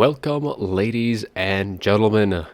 Welcome, ladies and gentlemen.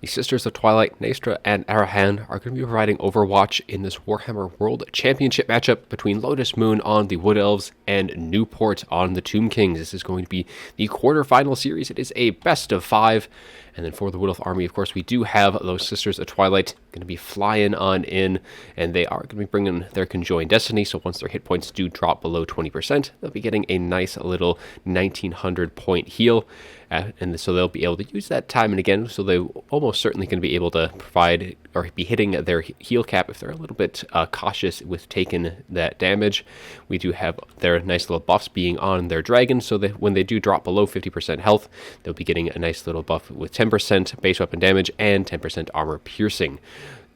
The Sisters of Twilight, Naestra and Arahan, are going to be providing Overwatch in this Warhammer World Championship matchup between Lotus Moon on the Wood Elves and Newport on the Tomb Kings. This is going to be the quarterfinal series. It is a best of 5. And then for the Wood Elf army, of course, we do have those Sisters of Twilight going to be flying on in, and they are going to be bringing their conjoined destiny. So once their hit points do drop below 20%, they'll be getting a nice little 1900 point heal. And so they'll be able to use that time and again. So they're almost certainly going to be able to provide or be hitting their heal cap if they're a little bit cautious with taking that damage. We do have their nice little buffs being on their dragon, so that when they do drop below 50% health, they'll be getting a nice little buff with 10% base weapon damage and 10% armor piercing.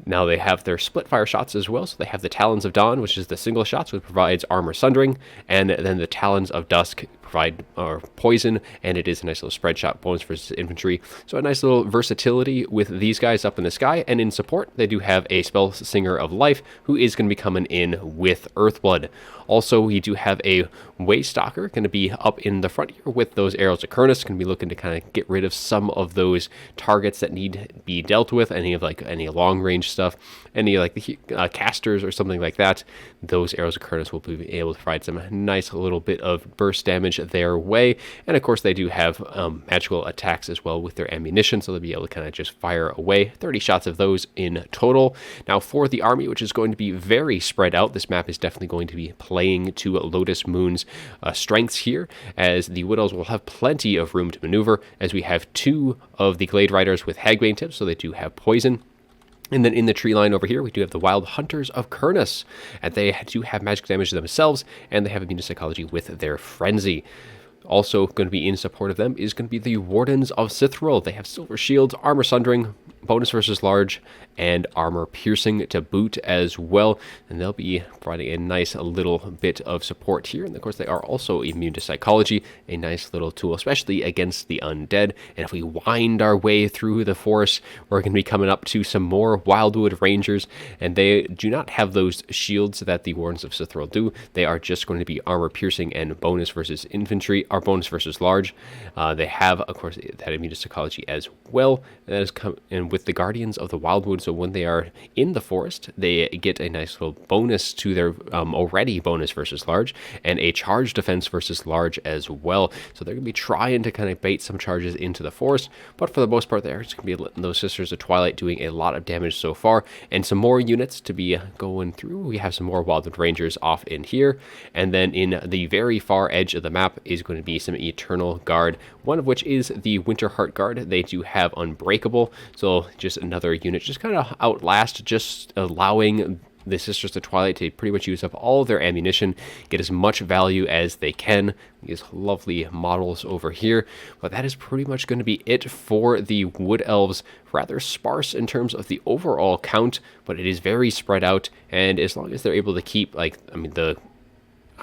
Now they have their split fire shots as well, so they have the Talons of Dawn, which is the single shots, which provides armor sundering, and then the Talons of Dusk provide poison, and it is a nice little spread shot bonus versus infantry. So a nice little versatility with these guys up in the sky, and in support, they do have a Spell Singer of Life, who is going to be coming in with Earthblood. Also, we do have a Waystalker going to be up in the front here with those Arrows of Kurnus, going to be looking to kind of get rid of some of those targets that need to be dealt with, any long range stuff, any like the casters or something like that. Those Arrows of Kurnus will be able to provide some nice little bit of burst damage their way. And of course, they do have magical attacks as well with their ammunition, so they'll be able to kind of just fire away. 30 shots of those in total. Now for the army, which is going to be very spread out, this map is definitely going to be playing to Lotus Moon's strengths here, as the Wood Elves will have plenty of room to maneuver, as we have 2 of the Glade Riders with Hagbane tips, so they do have poison. And then in the tree line over here, we do have the Wild Hunters of Kurnus, and they do have magic damage themselves, and they have immune psychology with their Frenzy. Also going to be in support of them is going to be the Wardens of Sithril. They have Silver Shields, Armor Sundering, bonus versus large, and armor piercing to boot as well, and they'll be providing a nice little bit of support here. And of course, they are also immune to psychology, a nice little tool, especially against the undead. And if we wind our way through the forest, we're going to be coming up to some more Wildwood Rangers, and they do not have those shields that the Wardens of Sithril do. They are just going to be armor piercing and bonus versus infantry, or bonus versus large. They have, of course, that immune to psychology as well. That is and with the Guardians of the Wildwood, so when they are in the forest, they get a nice little bonus to their already bonus versus large, and a charge defense versus large as well. So they're going to be trying to kind of bait some charges into the forest, but for the most part, they're just going to be letting those Sisters of Twilight doing a lot of damage so far, and some more units to be going through. We have some more Wildwood Rangers off in here, and then in the very far edge of the map is going to be some Eternal Guard, one of which is the Winterheart Guard. They do have Unbreakable, so just another unit just kind of outlast, just allowing the Sisters of Twilight to pretty much use up all of their ammunition, get as much value as they can. These lovely models over here, but that is pretty much going to be it for the Wood Elves. Rather sparse in terms of the overall count, but it is very spread out, and as long as they're able to keep, the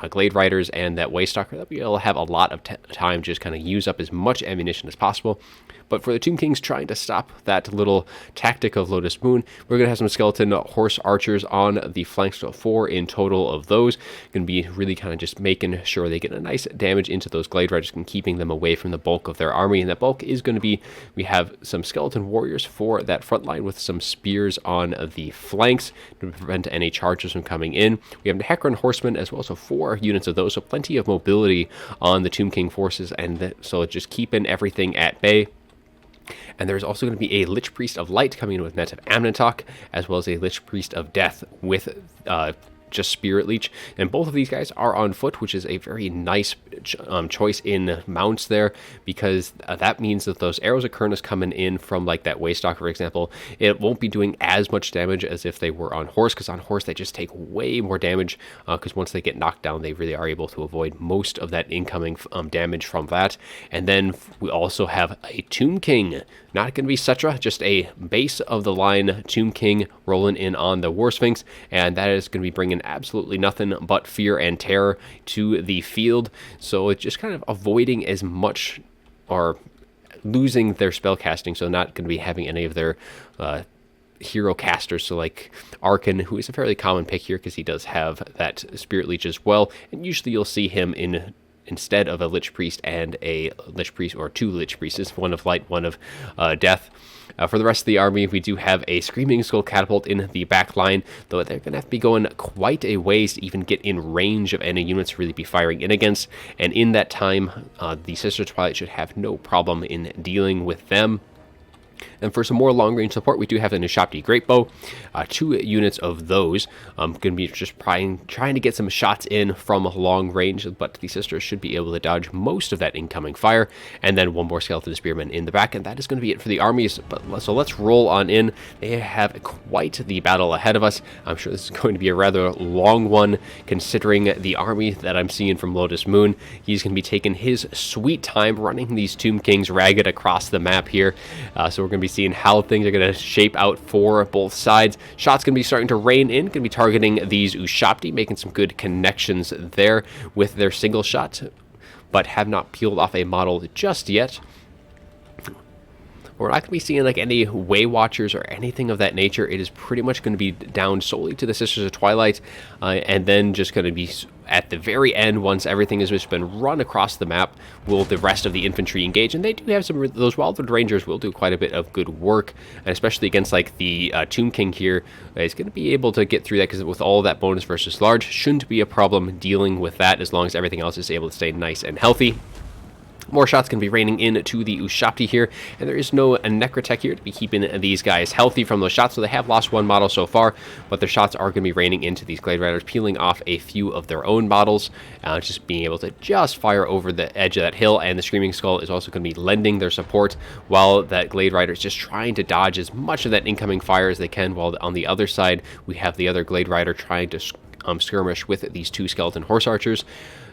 Glade Riders and that Waystalker, they'll be able to have a lot of time just kind of use up as much ammunition as possible. But for the Tomb Kings trying to stop that little tactic of Lotus Moon, we're going to have some skeleton horse archers on the flanks, so 4 in total of those. Going to be really kind of just making sure they get a nice damage into those Glade Riders and keeping them away from the bulk of their army. And that bulk is going to be, we have some skeleton warriors for that front line with some spears on the flanks to prevent any charges from coming in. We have the Hecarim horsemen as well, so 4 units of those, so plenty of mobility on the Tomb King forces, and so just keeping everything at bay. And there's also going to be a Lich Priest of Light coming in with Net of Amnatok, as well as a Lich Priest of Death with just Spirit Leech, and both of these guys are on foot, which is a very nice choice in mounts there, because that means that those Arrows of Kurnus coming in from like that Waystalker, for example, it won't be doing as much damage as if they were on horse, because on horse they just take way more damage, because once they get knocked down, they really are able to avoid most of that incoming damage from that. And then we also have a Tomb King, not going to be Cetra, just a base of the line Tomb King rolling in on the War Sphinx, and that is going to be bringing absolutely nothing but fear and terror to the field. So it's just kind of avoiding as much, or losing their spell casting, so not going to be having any of their hero casters, so like Arkan, who is a fairly common pick here because he does have that Spirit Leech as well, and usually you'll see him in instead of a Lich Priest and a Lich Priest, or two Lich Priests, one of light, one of death. For the rest of the army, we do have a Screaming Skull Catapult in the back line, though they're going to have to be going quite a ways to even get in range of any units to really be firing in against. And in that time, the Sisters of Twilight should have no problem in dealing with them. And for some more long-range support, we do have the Newport5886 Great Bow. 2 units of those. Going to be just trying to get some shots in from long range, but the Sisters should be able to dodge most of that incoming fire. And then 1 more Skeleton Spearman in the back, and that is going to be it for the armies. So let's roll on in. They have quite the battle ahead of us. I'm sure this is going to be a rather long one, considering the army that I'm seeing from Lotus Moon. He's going to be taking his sweet time running these Tomb Kings ragged across the map here. So we're going to be seeing how things are going to shape out for both sides. Shots going to be starting to rain in, going to be targeting these Newport5886, making some good connections there with their single shot, but have not peeled off a model just yet. We're not going to be seeing like any Way Watchers or anything of that nature. It is pretty much going to be down solely to the Sisters of Twilight, and then just going to be at the very end, once everything has just been run across the map, will the rest of the infantry engage. And they do have some, those Wildwood Rangers will do quite a bit of good work, and especially against like the Tomb King here, is going to be able to get through that, because with all that bonus versus large, shouldn't be a problem dealing with that as long as everything else is able to stay nice and healthy. More shots can be raining in to the Newport5886, here, and there is no Necrotech here to be keeping these guys healthy from those shots, so they have lost 1 model so far, but their shots are going to be raining into these Glade Riders, peeling off a few of their own models, just being able to just fire over the edge of that hill. And the Screaming Skull is also going to be lending their support, while that Glade Rider is just trying to dodge as much of that incoming fire as they can, while on the other side, we have the other Glade Rider trying to skirmish with these 2 Skeleton Horse Archers.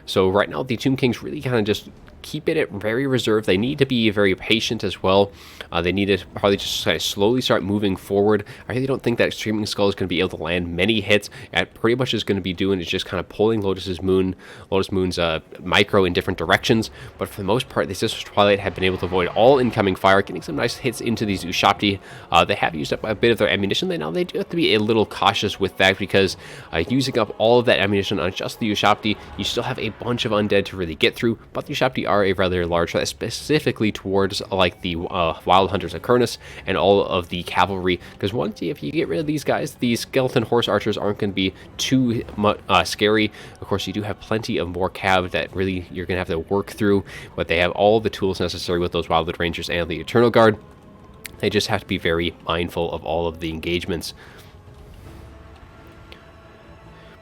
So right now, the Tomb Kings really kind of just keeping it very reserved. They need to be very patient as well. They need to probably just kind of slowly start moving forward. I really don't think that Screaming Skull is going to be able to land many hits. And pretty much is going to be doing is just kind of pulling Lotus Moon's micro in different directions. But for the most part, the Sisters of Twilight have been able to avoid all incoming fire, getting some nice hits into these Newport5886. They have used up a bit of their ammunition. They do have to be a little cautious with that, because using up all of that ammunition on just the Newport5886, you still have a bunch of undead to really get through. But the Newport5886 are a rather large threat, specifically towards like the Wild Hunters of Kurnus and all of the cavalry, because once if you get rid of these guys, these Skeleton Horse Archers aren't going to be too scary. Of course, you do have plenty of more cav that really you're going to have to work through, but they have all the tools necessary with those Wildwood Rangers and the Eternal Guard. They just have to be very mindful of all of the engagements.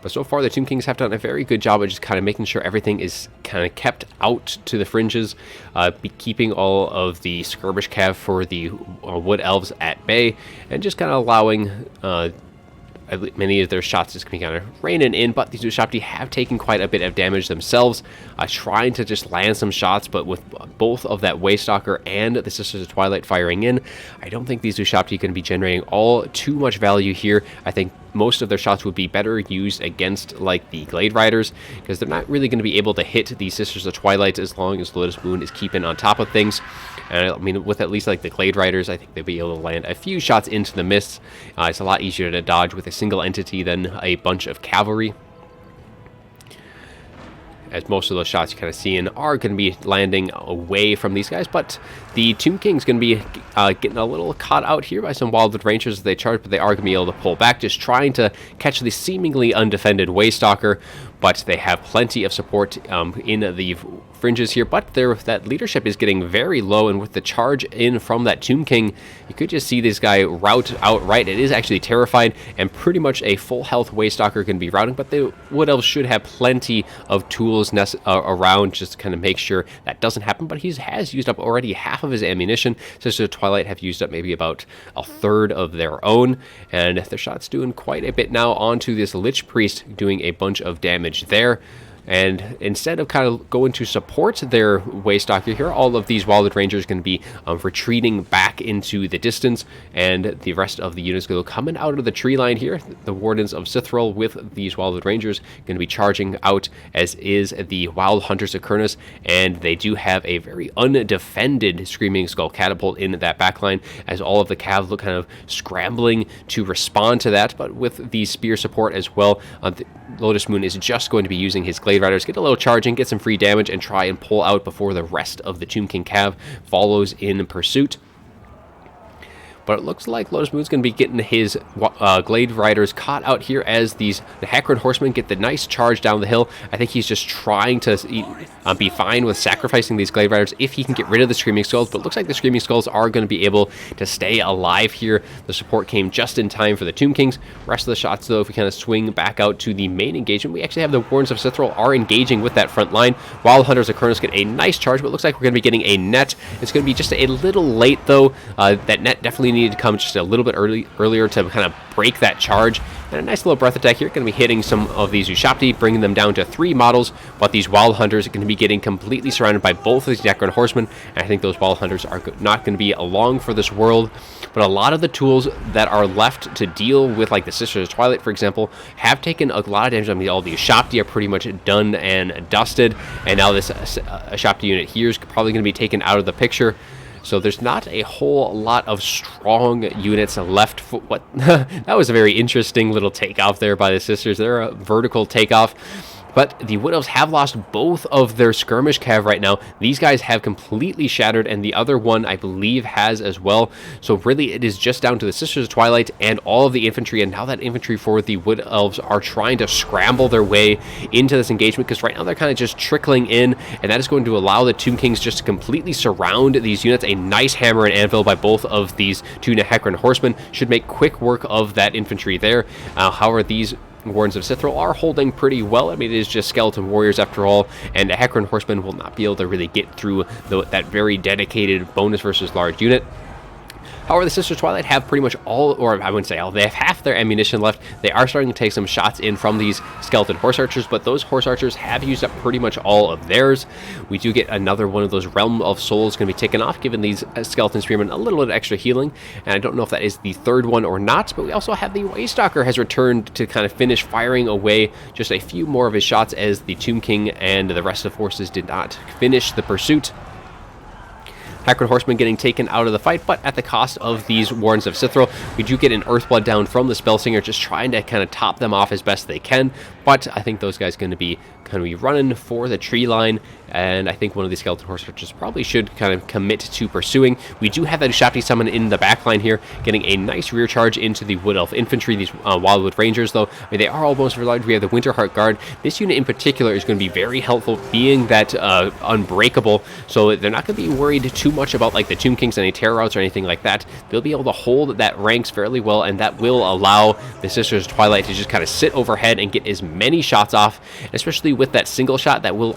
But so far, the Tomb Kings have done a very good job of just kind of making sure everything is kind of kept out to the fringes, keeping all of the skirmish cav for the Wood Elves at bay, and just kind of allowing many of their shots just kind of raining in. But these Newport5886 have taken quite a bit of damage themselves, trying to just land some shots, but with both of that Waystalker and the Sisters of Twilight firing in, I don't think these Newport5886 are going to be generating all too much value here. I think most of their shots would be better used against like the Glade Riders, because they're not really going to be able to hit the Sisters of Twilight as long as Lotus Moon is keeping on top of things. And I mean, with at least like the Glade Riders, I think they'll be able to land a few shots into the mist. It's a lot easier to dodge with a single entity than a bunch of cavalry, as most of those shots you're kind of seeing are going to be landing away from these guys. But the Tomb King's going to be getting a little caught out here by some Wildwood Rangers as they charge, but they are going to be able to pull back, just trying to catch the seemingly undefended Waystalker. But they have plenty of support in the fringes here, but that leadership is getting very low, and with the charge in from that Tomb King, you could just see this guy rout outright. It is actually terrified, and pretty much a full health Waystalker can be routing, but the Wood Elves should have plenty of tools around just to kind of make sure that doesn't happen. But he has used up already half of his ammunition. Sisters of Twilight have used up maybe about a third of their own, and their shot's doing quite a bit now onto this Lich Priest, doing a bunch of damage there. And instead of kind of going to support their Waystalker here, all of these Wildwood Rangers are going to be retreating back into the distance, and the rest of the units going to be coming out of the tree line here. The Wardens of Sithril with these Wildwood Rangers going to be charging out, as is the Wild Hunters of Kurnus, and they do have a very undefended Screaming Skull Catapult in that backline, as all of the Cav look kind of scrambling to respond to that. But with the spear support as well, Lotus Moon is just going to be using his Glade Riders get a little charge in, get some free damage, and try and pull out before the rest of the Tomb King Cav follows in pursuit. But it looks like Lotus Moon's going to be getting his Glade Riders caught out here as the Hecarim Horsemen get the nice charge down the hill. I think he's just trying to be fine with sacrificing these Glade Riders if he can get rid of the Screaming Skulls. But it looks like the Screaming Skulls are going to be able to stay alive here. The support came just in time for the Tomb Kings. Rest of the shots, though, if we kind of swing back out to the main engagement, we actually have the Warrens of Sithril are engaging with that front line. Wild Hunters of Kurnos get a nice charge, but it looks like we're going to be getting a net. It's going to be just a little late, though. That net definitely needed to come just a little bit earlier to kind of break that charge. And a nice little breath attack here. Going to be hitting some of these Ushabti, bringing them down to 3 models. But these Wild Hunters are going to be getting completely surrounded by both of these Necron Horsemen. And I think those Wild Hunters are not going to be along for this world. But a lot of the tools that are left to deal with, like the Sisters of Twilight, for example, have taken a lot of damage. I mean, all the Ushabti are pretty much done and dusted. And now this Ushabti unit here is probably going to be taken out of the picture. So there's not a whole lot of strong units left. For what that was a very interesting little takeoff there by the Sisters. They're a vertical takeoff. But the Wood Elves have lost both of their skirmish cav right now. These guys have completely shattered, and the other one, I believe, has as well. So really, it is just down to the Sisters of Twilight and all of the infantry, and now that infantry for the Wood Elves are trying to scramble their way into this engagement, because right now they're kind of just trickling in, and that is going to allow the Tomb Kings just to completely surround these units. A nice hammer and anvil by both of these 2 Hecarim Horsemen should make quick work of that infantry there. However, these Warrens of Sithril are holding pretty well. I mean, it is just skeleton warriors after all, and a Hecarim Horseman will not be able to really get through that very dedicated bonus versus large unit. However, the Sisters of Twilight have pretty much all, or I wouldn't say all, they have half their ammunition left. They are starting to take some shots in from these skeleton horse archers, but those horse archers have used up pretty much all of theirs. We do get another one of those Realm of Souls going to be taken off, giving these skeleton spearmen a little bit of extra healing, and I don't know if that is the third one or not, but we also have the Waystalker has returned to kind of finish firing away just a few more of his shots as the Tomb King and the rest of the forces did not finish the pursuit. Hecarim Horsemen getting taken out of the fight, but at the cost of these Warrens of Sithril. We do get an Earthblood down from the Spellsinger, just trying to kind of top them off as best they can, but I think those guys going to be running for the tree line, and I think one of these Skeleton Horse Archers probably should kind of commit to pursuing. We do have that Ushabti summon in the back line here, getting a nice rear charge into the Wood Elf Infantry. These Wildwood Rangers, though, I mean, they are almost relied. We have the Winterheart Guard. This unit in particular is going to be very helpful, being that unbreakable, so they're not going to be worried too much about like the Tomb Kings, any terror routes or anything like that. They'll be able to hold that ranks fairly well, and that will allow the Sisters of Twilight to just kind of sit overhead and get as many shots off, especially with that single shot that will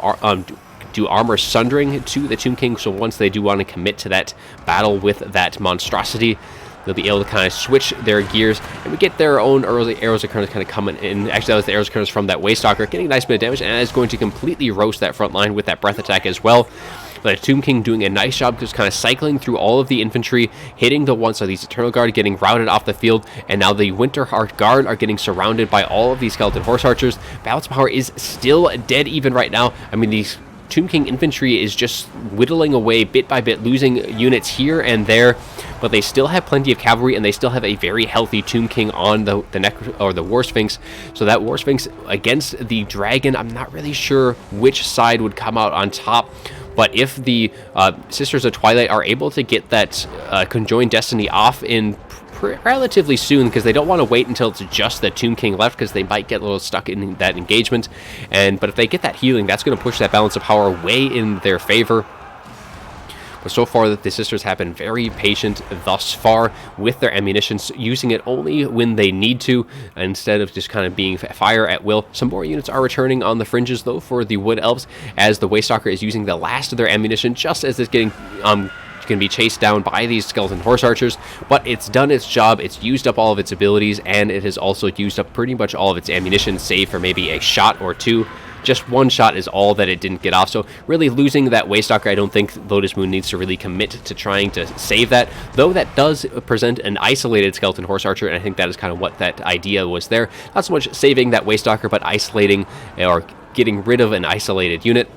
do armor sundering to the Tomb King. So once they do want to commit to that battle with that monstrosity, they'll be able to kind of switch their gears, and we get their own early arrows of kind of coming in. Actually, that was the arrows of from that Waystalker, getting a nice bit of damage, and that is going to completely roast that front line with that breath attack as well. The Tomb King doing a nice job, just kind of cycling through all of the infantry, hitting the ones of these Eternal Guard, getting routed off the field, and now the Winterheart Guard are getting surrounded by all of these Skeleton Horse Archers. Balance power is still dead even right now. I mean, these Tomb King infantry is just whittling away bit by bit, losing units here and there, but they still have plenty of cavalry, and they still have a very healthy Tomb King on the War Sphinx. So that War Sphinx against the Dragon, I'm not really sure which side would come out on top. But if the Sisters of Twilight are able to get that Conjoined Destiny off in relatively soon, because they don't want to wait until it's just the Tomb King left, because they might get a little stuck in that engagement. But if they get that healing, that's going to push that balance of power way in their favor. But so far, the Sisters have been very patient thus far with their ammunition, using it only when they need to, instead of just kind of being fire at will. Some more units are returning on the fringes, though, for the Wood Elves, as the Waystalker is using the last of their ammunition just as it's getting can be chased down by these Skeleton Horse Archers, but it's done its job. It's used up all of its abilities, and it has also used up pretty much all of its ammunition, save for maybe a shot or two. Just one shot is all that it didn't get off, so really losing that Waystalker, I don't think Lotus Moon needs to really commit to trying to save that, though that does present an isolated Skeleton Horse Archer, and I think that is kind of what that idea was there. Not so much saving that Waystalker, but isolating or getting rid of an isolated unit.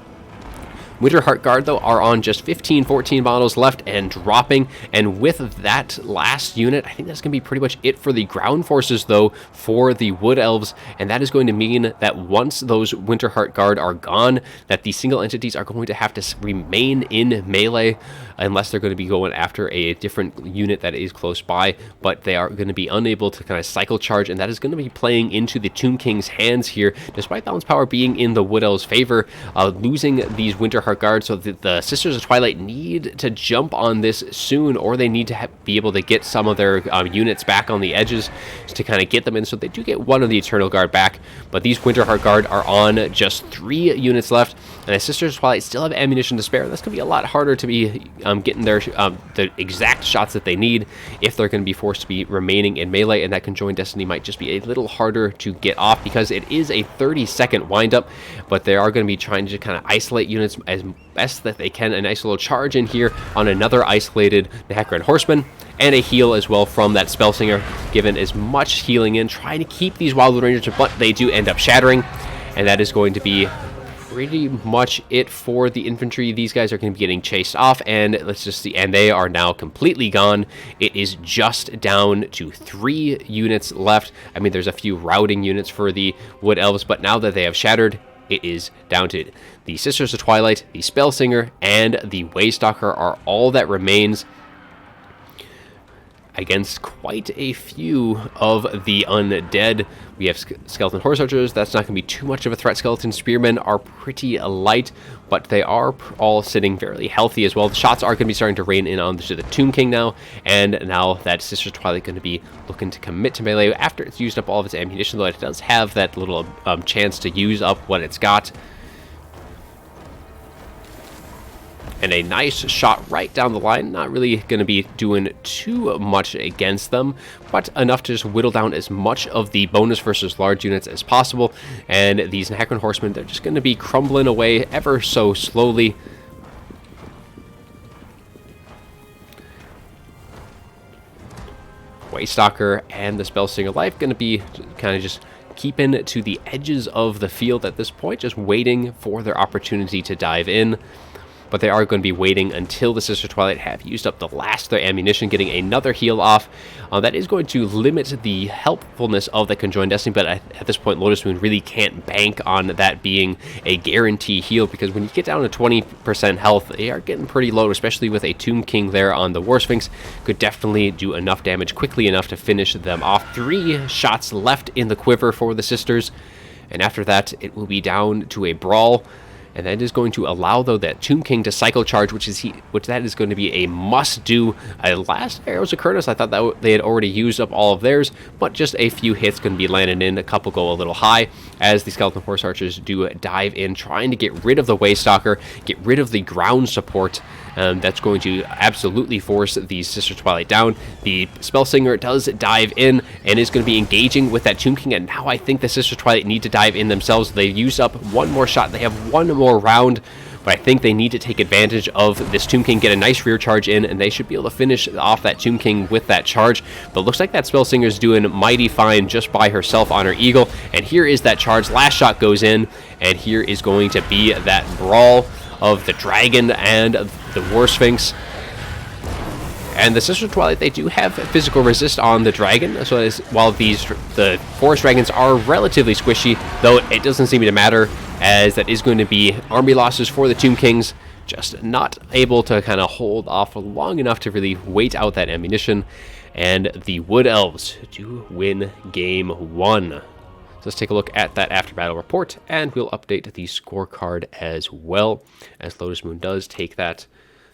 Winter Heart Guard, though, are on just 15, 14 models left and dropping. And with that last unit, I think that's going to be pretty much it for the ground forces, though, for the Wood Elves. And that is going to mean that once those Winter Heart Guard are gone, that the single entities are going to have to remain in melee unless they're going to be going after a different unit that is close by. But they are going to be unable to kind of cycle charge, and that is going to be playing into the Tomb King's hands here, despite Balance Power being in the Wood Elves' favor. Losing these Winter Heart Guard, so that the Sisters of Twilight need to jump on this soon, or they need to be able to get some of their units back on the edges to kind of get them in, so they do get one of the Eternal Guard back. But these Winter Heart Guard are on just 3 units left, and the Sisters of Twilight still have ammunition to spare. That's going to be a lot harder to be getting their the exact shots that they need if they're going to be forced to be remaining in melee, and that Conjoined Destiny might just be a little harder to get off because it is a 30-second windup. But they are going to be trying to kind of isolate units as best that they can. A nice little charge in here on another isolated Nehekran Horseman, and a heal as well from that Spellsinger, given as much healing in, trying to keep these Wildwood Rangers, but they do end up shattering, and that is going to be pretty much it for the infantry. These guys are going to be getting chased off, and let's just see, and they are now completely gone. It is just down to 3 units left. I mean, there's a few routing units for the Wood Elves, but now that they have shattered, it is down to the Sisters of Twilight, the Spellsinger, and the Waystalker are all that remains against quite a few of the undead. We have Skeleton Horse Archers. That's not going to be too much of a threat. Skeleton Spearmen are pretty light, but they are all sitting fairly healthy as well. The shots are going to be starting to rain in onto the Tomb King now, and now that Sisters of Twilight going to be looking to commit to melee after it's used up all of its ammunition, though it does have that little chance to use up what it's got. And a nice shot right down the line. Not really going to be doing too much against them, but enough to just whittle down as much of the bonus versus large units as possible. And these Nehekran Horsemen, they're just going to be crumbling away ever so slowly. Waystalker and the Spellsinger Life going to be kind of just keeping to the edges of the field at this point, just waiting for their opportunity to dive in. But they are going to be waiting until the Sisters of Twilight have used up the last of their ammunition, getting another heal off. That is going to limit the helpfulness of the Conjoined Destiny, but at this point, Lotus Moon really can't bank on that being a guarantee heal, because when you get down to 20% health, they are getting pretty low, especially with a Tomb King there on the War Sphinx. Could definitely do enough damage quickly enough to finish them off. 3 shots left in the quiver for the Sisters, and after that, it will be down to a brawl. And that is going to allow, though, that Tomb King to cycle charge, which that is going to be a must-do. Last Arrows of Kurnos, I thought that they had already used up all of theirs, but just a few hits going to be landing in. A couple go a little high, as the Skeleton Horse Archers do dive in, trying to get rid of the Waystalker, get rid of the ground support. That's going to absolutely force the Sister Twilight down. The Spellsinger does dive in and is going to be engaging with that Tomb King, and now I think the Sister Twilight need to dive in themselves. They've used up one more shot. They have one more round, but I think they need to take advantage of this Tomb King, get a nice rear charge in, and they should be able to finish off that Tomb King with that charge. But looks like that Spellsinger is doing mighty fine just by herself on her Eagle, and here is that charge. Last shot goes in, and here is going to be that brawl of the Dragon and the War Sphinx. And the Sister Twilight, they do have physical resist on the Dragon, so while the Forest Dragons are relatively squishy, though it doesn't seem to matter, as that is going to be army losses for the Tomb Kings, just not able to kind of hold off long enough to really wait out that ammunition. And the Wood Elves do win game 1. So let's take a look at that after battle report, and we'll update the scorecard as well, as Lotus Moon does take that,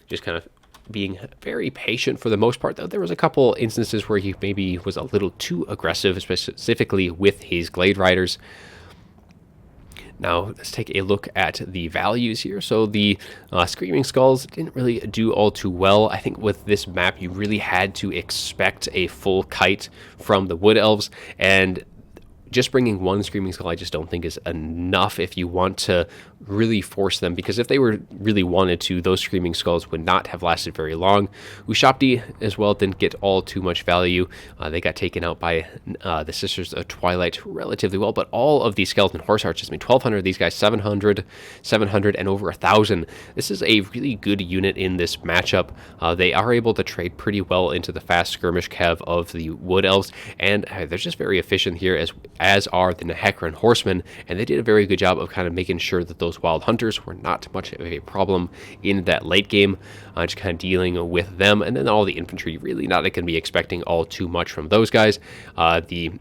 just kind of being very patient for the most part. Though there was a couple instances where he maybe was a little too aggressive, specifically with his Glade Riders. Now, let's take a look at the values here. So the Screaming Skulls didn't really do all too well. I think with this map, you really had to expect a full kite from the Wood Elves, and just bringing one Screaming Skull I just don't think is enough if you want to really force them, because if they were really wanted to, those Screaming Skulls would not have lasted very long. Ushabti as well didn't get all too much value. They got taken out by the Sisters of Twilight relatively well, but all of these Skeleton Horse Archers, 1,200, these guys 700, 700, and over 1,000. This is a really good unit in this matchup. They are able to trade pretty well into the fast skirmish cav of the Wood Elves, and they're just very efficient here, as are the Nehekran Horsemen, and they did a very good job of kind of making sure that those Wild Hunters were not much of a problem in that late game, just kind of dealing with them. And then all the infantry, really not going to be expecting all too much from those guys. The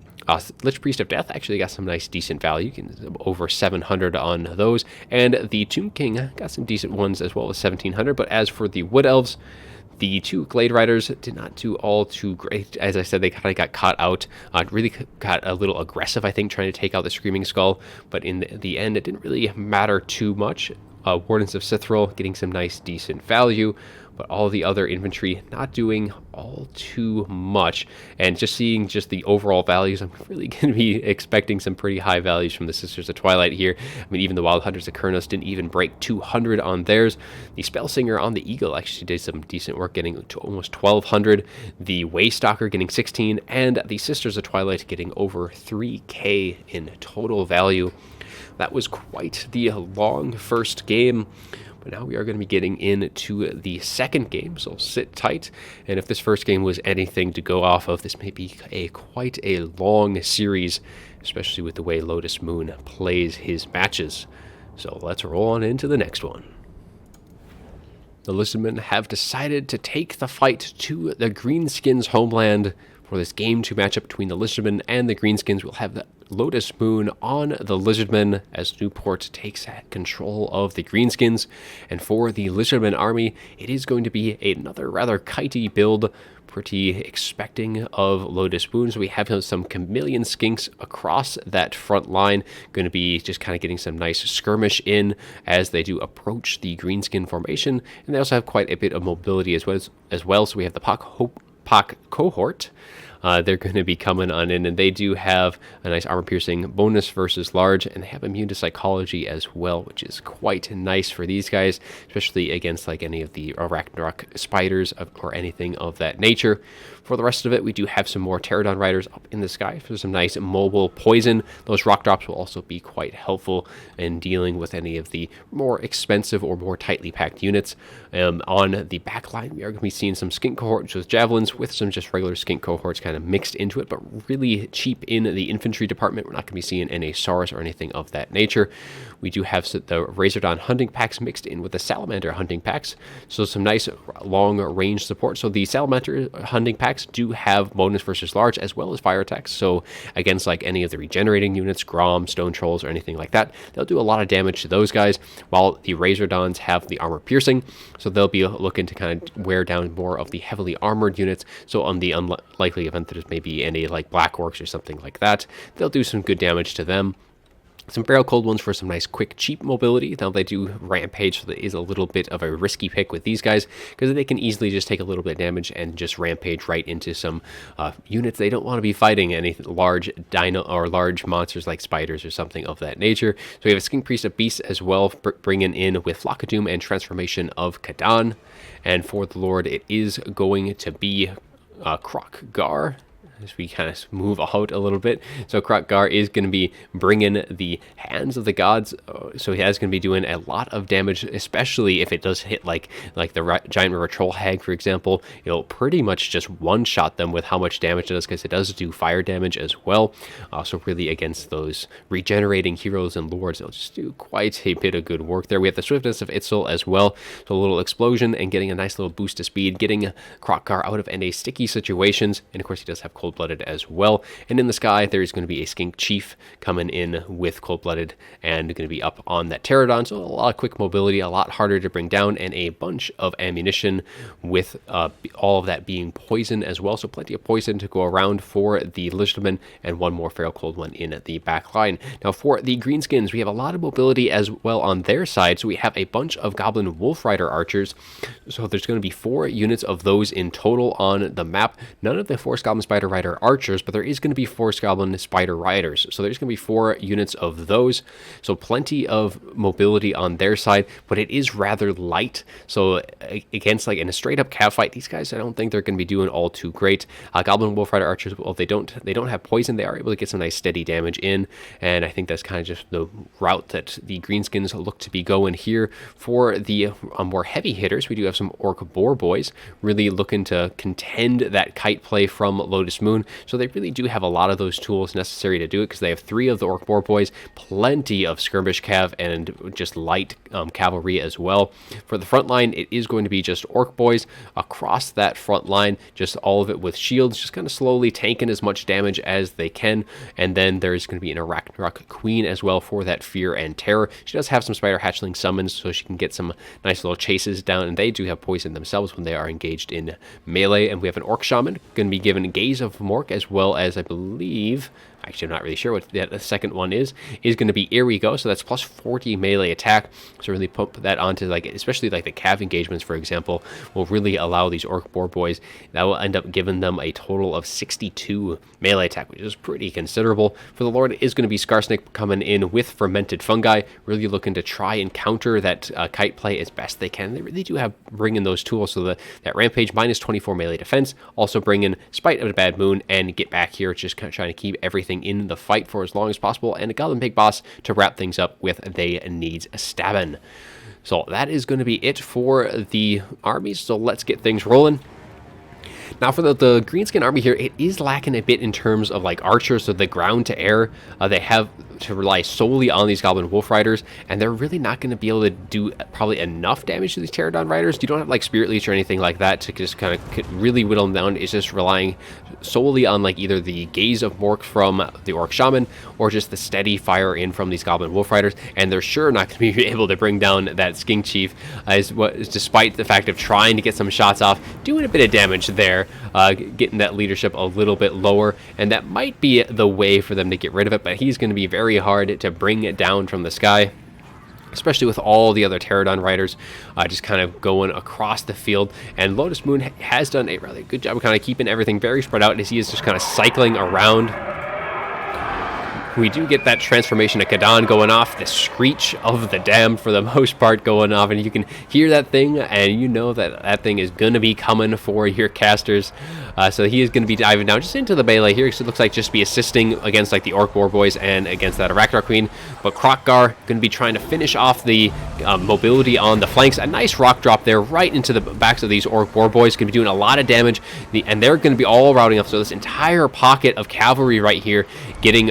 Lich Priest of Death actually got some nice decent value, over 700 on those, and the Tomb King got some decent ones as well as 1,700. But as for the Wood Elves, the two Glade Riders did not do all too great. As I said, they kind of got caught out, really got a little aggressive, I think, trying to take out the Screaming Skull, but in the end, it didn't really matter too much. Wardens of Sithril getting some nice, decent value, but all the other infantry not doing all too much. And just seeing just the overall values, I'm really going to be expecting some pretty high values from the Sisters of Twilight here. I mean, even the Wild Hunters of Kurnos didn't even break 200 on theirs. The Spellsinger on the Eagle actually did some decent work, getting to almost 1,200. The Waystalker getting 16, and the Sisters of Twilight getting over 3k in total value. That was quite the long first game, but now we are going to be getting into the second game, so sit tight. And if this first game was anything to go off of, this may be quite a long series, especially with the way Lotus Moon plays his matches. So let's roll on into the next one. The Lizardmen have decided to take the fight to the Greenskins' homeland. For this Game 2 matchup between the Lizardmen and the Greenskins, we'll have the Lotus Moon on the Lizardmen as Newport takes control of the Greenskins. And for the Lizardmen army, it is going to be another rather kitey build, pretty expecting of Lotus Moon. So we have some Chameleon Skinks across that front line, going to be just kind of getting some nice skirmish in as they do approach the Greenskin formation. And they also have quite a bit of mobility as well. So we have the Pak cohort. They're going to be coming on in, and they do have a nice armor-piercing bonus versus large, and they have immune to psychology as well, which is quite nice for these guys, especially against like any of the Arachnarok spiders or anything of that nature. For the rest of it, we do have some more Pterodon Riders up in the sky for some nice mobile poison. Those rock drops will also be quite helpful in dealing with any of the more expensive or more tightly packed units. On the back line, we are going to be seeing some skink cohorts with javelins with some just regular skink cohorts kind of mixed into it, but really cheap in the infantry department. We're not going to be seeing any Saurus or anything of that nature. We do have the Razordon hunting packs mixed in with the Salamander hunting packs, so some nice long range support. So the Salamander hunting packs do have bonus versus large as well as fire attacks, so against like any of the regenerating units, Grom, Stone Trolls, or anything like that, they'll do a lot of damage to those guys, while the Razordons have the armor piercing, so they'll be looking to kind of wear down more of the heavily armored units. So on the unlikely event that there's maybe any like Black Orcs or something like that, they'll do some good damage to them. Some Barrel Cold ones for some nice, quick, cheap mobility. Now, they do Rampage, so that is a little bit of a risky pick with these guys, because they can easily just take a little bit of damage and just Rampage right into some units they don't want to be fighting, any large dino or large monsters like spiders or something of that nature. So we have a Skink Priest of Beasts as well, bringing in with Flock of Doom and Transformation of Kadan. And for the Lord, it is going to be Krok-Gar, as we kind of move out a little bit. So Krok-Gar is going to be bringing the Hands of the Gods, so he is going to be doing a lot of damage, especially if it does hit like the Giant River Troll Hag, for example. It'll pretty much just one-shot them with how much damage it does, because it does do fire damage as well. So really against those regenerating heroes and lords, it'll just do quite a bit of good work there. We have the Swiftness of Itzel as well, so a little explosion and getting a nice little boost of speed, getting Krok-Gar out of any sticky situations, and of course he does have Cold-Blooded as well. And in the sky, there's going to be a Skink Chief coming in with Cold-Blooded and going to be up on that Pterodon, so a lot of quick mobility, a lot harder to bring down, and a bunch of ammunition with all of that being poison as well, so plenty of poison to go around for the Lizardmen, and one more Feral Cold one in the back line. Now for the Greenskins, we have a lot of mobility as well on their side, so we have a bunch of Goblin Wolf Rider archers, so there's going to be 4 units of those in total on the map. None of the Force Goblin Spider Riders Spider Archers, but there is going to be 4 Goblin Spider Riders. So there's going to be 4 units of those. So plenty of mobility on their side, but it is rather light. So against like in a straight up cav fight, these guys, I don't think they're going to be doing all too great. Goblin Wolf Rider Archers, well, they don't have poison. They are able to get some nice steady damage in, and I think that's kind of just the route that the Greenskins look to be going here. For the more heavy hitters, we do have some Orc Boar Boys really looking to contend that kite play from Lotus Moon. So they really do have a lot of those tools necessary to do it, because they have 3 of the Orc Boar Boys, plenty of skirmish cav, and just light cavalry as well. For the front line, it is going to be just Orc Boys across that front line, just all of it with shields, just kind of slowly tanking as much damage as they can. And then there's going to be an Arachnarok Queen as well for that fear and terror. She does have some Spider Hatchling summons, so she can get some nice little chases down, and they do have poison themselves when they are engaged in melee. And we have an Orc Shaman going to be given Gaze of Mork, as well as, I believe, actually I'm not really sure what the second one is going to be. Here we go. So that's plus 40 melee attack. So really put that onto, like, especially like the cav engagements, for example, will really allow these Orc Boar Boys. That will end up giving them a total of 62 melee attack, which is pretty considerable. For the Lord, it is going to be Skarsnik coming in with Fermented Fungi, really looking to try and counter that kite play as best they can. They really do have bring in those tools. So that Rampage minus 24 melee defense, also bring in Spite of the Bad Moon, and get back here, just kind of trying to keep everything in the fight for as long as possible, and a Goblin Big Boss to wrap things up with They Needs Stabbin'. So that is going to be it for the armies, so let's get things rolling. Now for the Greenskin army here, it is lacking a bit in terms of like archers, so the ground to air. They have to rely solely on these Goblin Wolf Riders, and they're really not going to be able to do probably enough damage to these Pterodon Riders. You don't have like Spirit Leech or anything like that to just kind of really whittle them down. It's just relying solely on like either the Gaze of Mork from the Orc Shaman, or just the steady fire in from these Goblin Wolf Riders, and they're sure not going to be able to bring down that Skink Chief, despite the fact of trying to get some shots off, doing a bit of damage there, getting that leadership a little bit lower, and that might be the way for them to get rid of it, but he's going to be very hard to bring it down from the sky, especially with all the other Pterodon Riders just kind of going across the field. And Lotus Moon has done a rather good job of kind of keeping everything very spread out as he is just kind of cycling around. We do get that transformation of Kadan going off, the screech of the Damned for the most part going off, and you can hear that thing, and you know that that thing is going to be coming for your casters. So he is going to be diving down just into the melee here, because it looks like just be assisting against like the Orc Boar Boys and against that Arachnarok Queen. But Krokgar going to be trying to finish off the mobility on the flanks. A nice rock drop there right into the backs of these Orc Boar Boys, going to be doing a lot of damage, and they're going to be all routing up. So this entire pocket of cavalry right here getting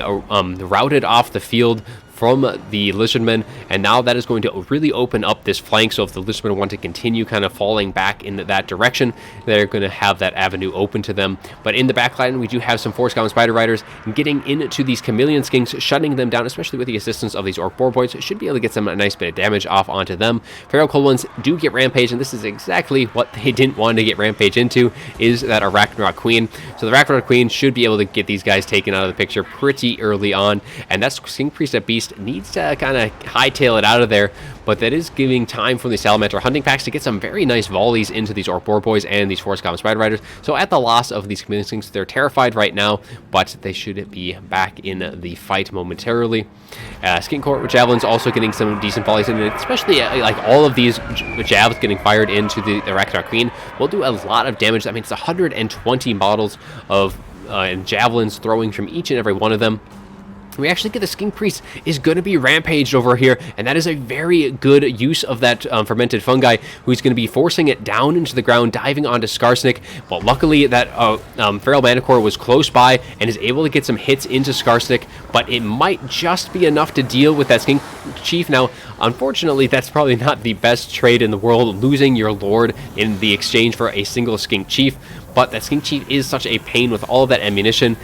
routed off the field from the Lizardmen, and now that is going to really open up this flank. So if the Lizardmen want to continue kind of falling back in that direction, they're going to have that avenue open to them. But in the backline, we do have some Force Goblin Spider Riders getting into these Chameleon Skinks, shutting them down, especially with the assistance of these Orc Boar Boys. Should be able to get some nice bit of damage off onto them. Feral Cold Ones do get Rampage, and this is exactly what they didn't want to get Rampage into, is that Arachnarok Queen. So the Arachnarok Queen should be able to get these guys taken out of the picture pretty early on, and that's Skink Priest at Beast needs to kind of hightail it out of there, but that is giving time for the Salamander Hunting Packs to get some very nice volleys into these Orc Boar Boys and these Force Goblin Spider Riders. So at the loss of these Chameleon Skinks, they're terrified right now, but they should be back in the fight momentarily. Skink Court with Javelins also getting some decent volleys in it, especially like all of these Javs getting fired into the Arachnarok Queen will do a lot of damage. I mean, it's 120 models of Javelins throwing from each and every one of them. We actually get the Skink Priest is going to be rampaged over here, and that is a very good use of that fermented fungi, who's going to be forcing it down into the ground, diving onto Skarsnik. But luckily that Feral Manticore was close by and is able to get some hits into Skarsnik, but it might just be enough to deal with that Skink Chief. Now, unfortunately, that's probably not the best trade in the world, losing your Lord in the exchange for a single Skink Chief, but that Skink Chief is such a pain with all of that ammunition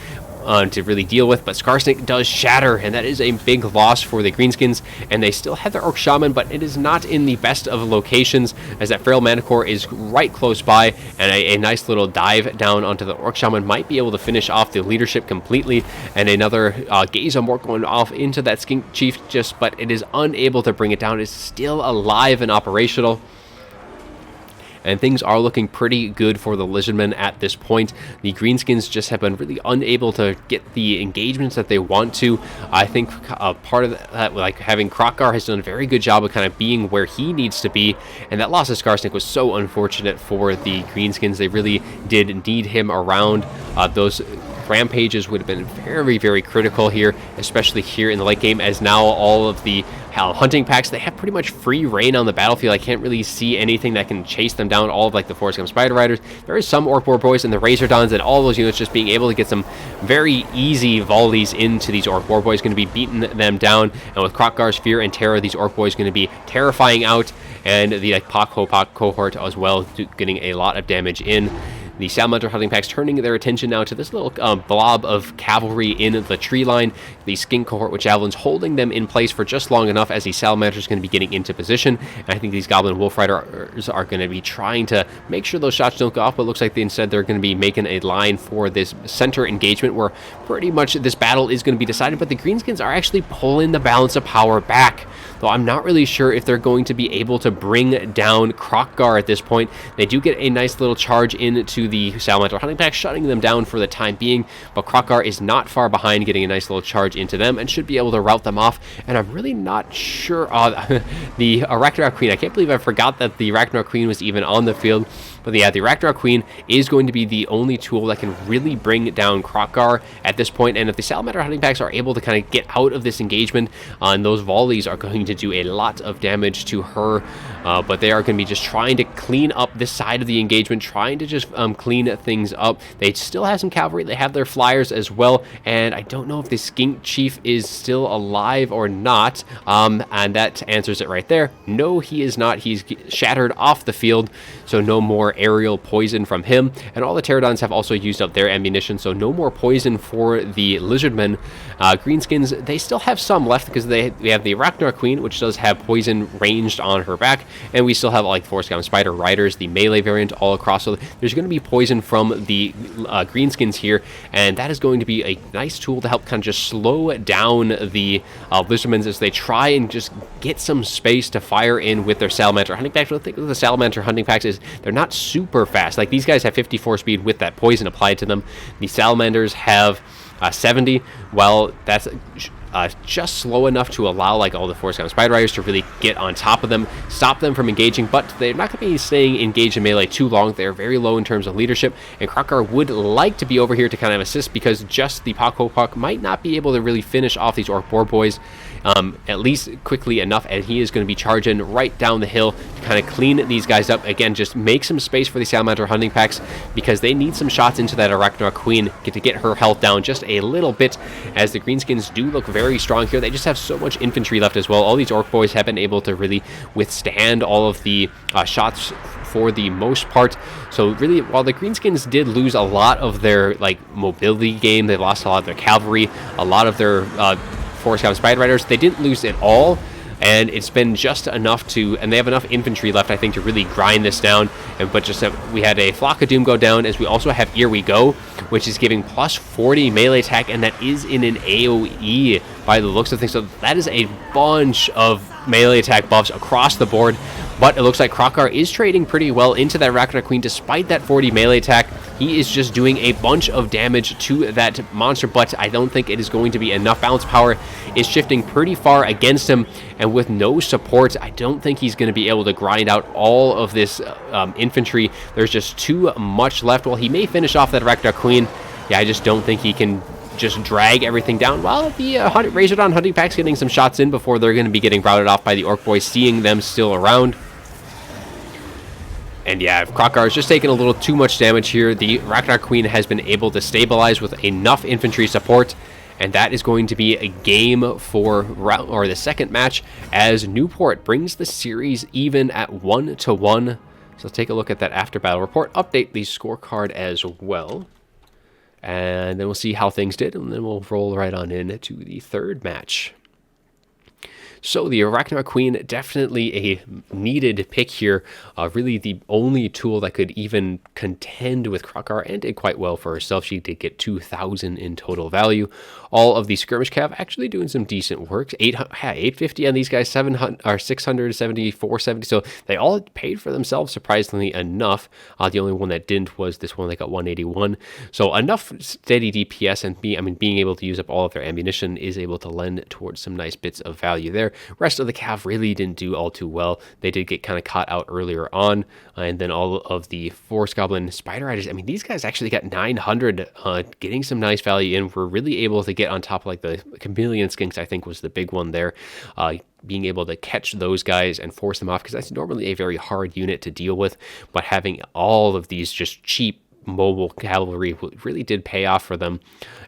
to really deal with. But Skarsnik does shatter, and that is a big loss for the Greenskins, and they still have their Orc Shaman, but it is not in the best of locations, as that Feral Manticore is right close by, and a nice little dive down onto the Orc Shaman might be able to finish off the leadership completely, and another Gaze on Mork going off into that Skink Chief, but it is unable to bring it down. It's still alive and operational. and things are looking pretty good for the Lizardmen at this point. The Greenskins just have been really unable to get the engagements that they want to. I think part of that, like having Krokgar has done a very good job of kind of being where he needs to be, and that loss of Skarsnik was so unfortunate for the Greenskins. They really did need him around. Those rampages would have been very, very critical here, especially here in the late game, as now all of the hunting packs, they have pretty much free reign on the battlefield. I can't really see anything that can chase them down. All of like the Force Gum Spider Riders, there is some Orc Boar Boys and the Razordons, and all those units just being able to get some very easy volleys into these Orc Boar Boys, going to be beating them down. And with Krokgar's Fear and Terror, these Orc Boys going to be terrifying out, and the like Pak Hopak cohort as well, getting a lot of damage in. The Salamander hunting packs turning their attention now to this little blob of cavalry in the tree line. The Skink cohort with javelins holding them in place for just long enough as the Salamander is going to be getting into position. And I think these Goblin Wolf Riders are going to be trying to make sure those shots don't go off, but it looks like instead they're going to be making a line for this center engagement where pretty much this battle is going to be decided. But the Greenskins are actually pulling the balance of power back, though I'm not really sure if they're going to be able to bring down Krokgar at this point. They do get a nice little charge into the Salamander hunting pack, shutting them down for the time being, but Krokgar is not far behind, getting a nice little charge into them and should be able to rout them off. And I'm really not sure the Ragnarok Queen, I can't believe I forgot that the Ragnarok Queen was even on the field. But yeah, the Ragnarok Queen is going to be the only tool that can really bring down Krokgar at this point. And if the Salamander hunting packs are able to kind of get out of this engagement, and those volleys are going to do a lot of damage to her, but they are going to be just trying to clean up this side of the engagement, trying to just clean things up. They still have some cavalry, they have their flyers as well, and I don't know if the Skink Chief is still alive or not, and that answers it right there. No, he is not. He's shattered off the field, so no more aerial poison from him, and all the Pterodons have also used up their ammunition, so no more poison for the Lizardmen. Greenskins, they still have some left because we have the Ragnarok Queen, which does have poison ranged on her back, and we still have like Force Gum Spider Riders, the melee variant all across, so there's going to be poison from the Greenskins here, and that is going to be a nice tool to help kind of just slow down the Lizardmen as they try and just get some space to fire in with their Salamander hunting packs. The thing with the Salamander hunting packs is they're not super fast. Like these guys have 54 speed with that poison applied to them. The Salamanders have 70. Well, that's just slow enough to allow like all the Force Gum Spider Riders to really get on top of them, stop them from engaging, but they're not going to be staying engaged in melee too long. They're very low in terms of leadership, and Krokgar would like to be over here to kind of assist because just the Pak Hopak might not be able to really finish off these Orc Boar Boys at least quickly enough, and he is going to be charging right down the hill to kind of clean these guys up. Again, just make some space for the Salamander hunting packs because they need some shots into that Arachnarok Queen to get her health down just a little bit, as the Greenskins do look very strong here. They just have so much infantry left as well. All these Orc Boys have been able to really withstand all of the shots for the most part. So really, while the Greenskins did lose a lot of their like mobility game, they lost a lot of their cavalry, a lot of their Force Gum Spider Riders, they didn't lose it all, and it's been just enough to, and they have enough infantry left, I think, to really grind this down. But just we had a Flock of Doom go down, as we also have Here We Go, which is giving plus 40 melee attack, and that is in an AoE by the looks of things. So that is a bunch of melee attack buffs across the board. But it looks like Krokgar is trading pretty well into that Ragnarok Queen despite that 40 melee attack. He is just doing a bunch of damage to that monster, but I don't think it is going to be enough. Balance power is shifting pretty far against him, and with no support, I don't think he's going to be able to grind out all of this infantry. There's just too much left. Well, he may finish off that Ragnarok Queen. Yeah, I just don't think he can just drag everything down, while the Razordon hunting pack's getting some shots in before they're going to be getting routed off by the Orc Boys, seeing them still around. And yeah, Krokgar is just taking a little too much damage here. The Ragnarok Queen has been able to stabilize with enough infantry support, and that is going to be a game for the second match, as Newport brings the series even at 1-1. So let's take a look at that after battle report, update the scorecard as well, and then we'll see how things did, and then we'll roll right on in to the third match. So the Arachnarok Queen, definitely a needed pick here. Really the only tool that could even contend with Krokar, and did quite well for herself. She did get 2,000 in total value. All of the skirmish cav actually doing some decent work. 850 on these guys, 700 or 670, 470. So they all paid for themselves surprisingly enough. The only one that didn't was this one that got 181. So enough steady DPS, and being able to use up all of their ammunition is able to lend towards some nice bits of value there. Rest of the cav really didn't do all too well. They did get kind of caught out earlier on, and then all of the Force Goblin Spider Riders. These guys actually got 900, getting some nice value in. We're really able to get on top of like the Chameleon Skinks, I think was the big one there. Being able to catch those guys and force them off, because that's normally a very hard unit to deal with, but having all of these just cheap mobile cavalry really did pay off for them.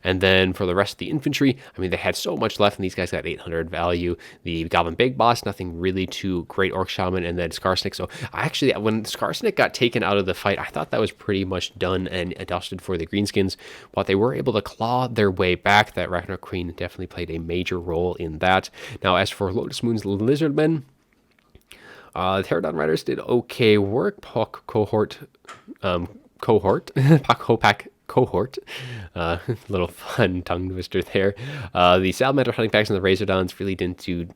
And then for the rest of the infantry, they had so much left, and these guys got 800 value. The Goblin Big Boss, nothing really too great. Orc Shaman, and then Skarsnik. So actually, when Skarsnik got taken out of the fight, I thought that was pretty much done and dusted for the Greenskins, but they were able to claw their way back. That Ragnarok Queen definitely played a major role in that. Now, as for Lotus Moon's Lizardmen, the Pterodon Riders did okay work. Pack cohort. Little fun tongue twister there. The Salamander Hunting Packs and the Razordons really didn't do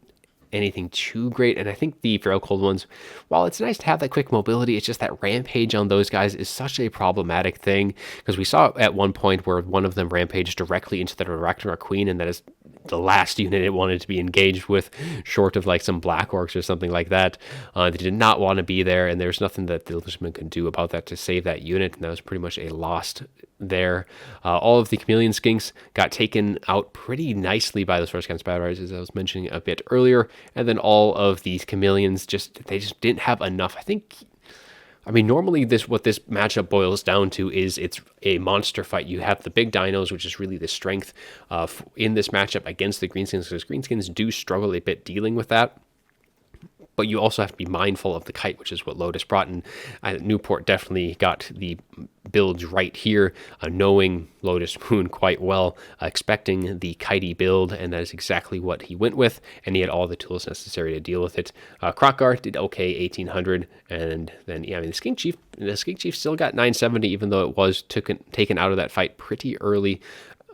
anything too great, and I think the Feral Cold ones, while it's nice to have that quick mobility, it's just that rampage on those guys is such a problematic thing, because we saw at one point where one of them rampaged directly into the Ragnarok Queen, and that is the last unit it wanted to be engaged with, short of like some Black Orcs or something like that. They did not want to be there, and there's nothing that the Lizardmen could do about that to save that unit, and that was pretty much a lost there. All of the Chameleon Skinks got taken out pretty nicely by those first kind of Spider Riders, as I was mentioning a bit earlier, and then all of these Chameleons they just didn't have enough. Normally what this matchup boils down to is it's a monster fight. You have the big dinos, which is really the strength in this matchup against the Greenskins, because Greenskins do struggle a bit dealing with that. But you also have to be mindful of the kite, which is what Lotus brought, and Newport definitely got the builds right here, knowing Lotus Moon quite well, expecting the kitey build, and that is exactly what he went with, and he had all the tools necessary to deal with it. Krokar did okay, 1800, and then the Skink Chief still got 970, even though it was taken out of that fight pretty early.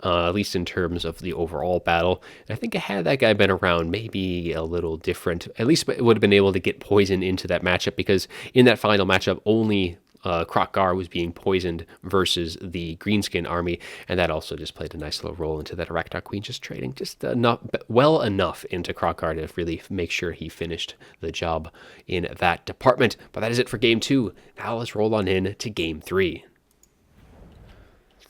At least in terms of the overall battle. And I think had that guy been around, maybe a little different. At least it would have been able to get poison into that matchup, because in that final matchup, only Krokar was being poisoned versus the Greenskin army, and that also just played a nice little role into that Arachnarok Queen just trading just well enough into Krokar to really make sure he finished the job in that department. But that is it for Game 2. Now let's roll on in to Game 3.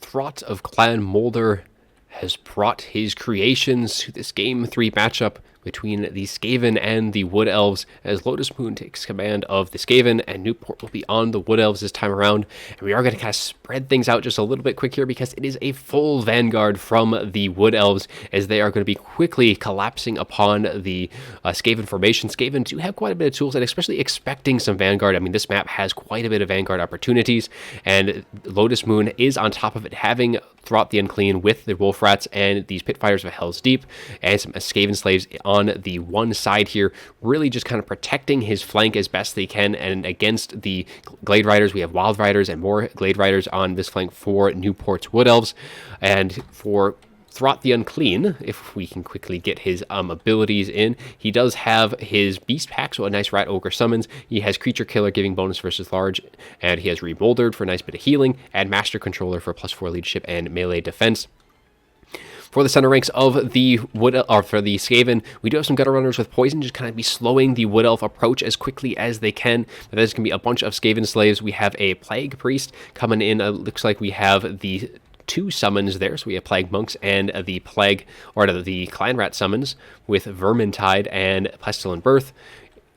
Throt of Clan Molder has brought his creations to this Game 3 matchup between the Skaven and the Wood Elves, as Lotus Moon takes command of the Skaven, and Newport will be on the Wood Elves this time around. And we are going to kind of spread things out just a little bit quick here, because it is a full Vanguard from the Wood Elves, as they are going to be quickly collapsing upon the Skaven formation. Skaven do have quite a bit of tools, and especially expecting some Vanguard. This map has quite a bit of Vanguard opportunities, and Lotus Moon is on top of it, having Throt the Unclean with the Wolf Rats and these Pitfires of Hell's Deep, and some Skaven Slaves on the one side here, really just kind of protecting his flank as best they can. And against the Glade Riders, we have Wild Riders and more Glade Riders on this flank for Newport's Wood Elves. And for Throt the Unclean, if we can quickly get his abilities in, he does have his Beast Pack, so a nice Rat Ogre summons. He has Creature Killer giving bonus versus large, and he has Remoldered for a nice bit of healing, and Master Controller for +4 leadership and melee defense. For the center ranks of the for the Skaven, we do have some Gutter Runners with poison, just kind of be slowing the Wood Elf approach as quickly as they can. But there's going to be a bunch of Skaven Slaves. We have a Plague Priest coming in. Looks like we have the 2 summons there, so we have Plague Monks and the Clan Rat summons with Vermintide and Pestilent Birth.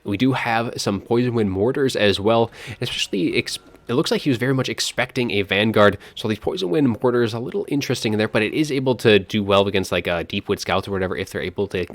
We do have some Poison Wind Mortars as well, especially it looks like he was very much expecting a Vanguard, so these Poison Wind Mortars a little interesting in there, but it is able to do well against like Deepwood Scouts or whatever if they're able to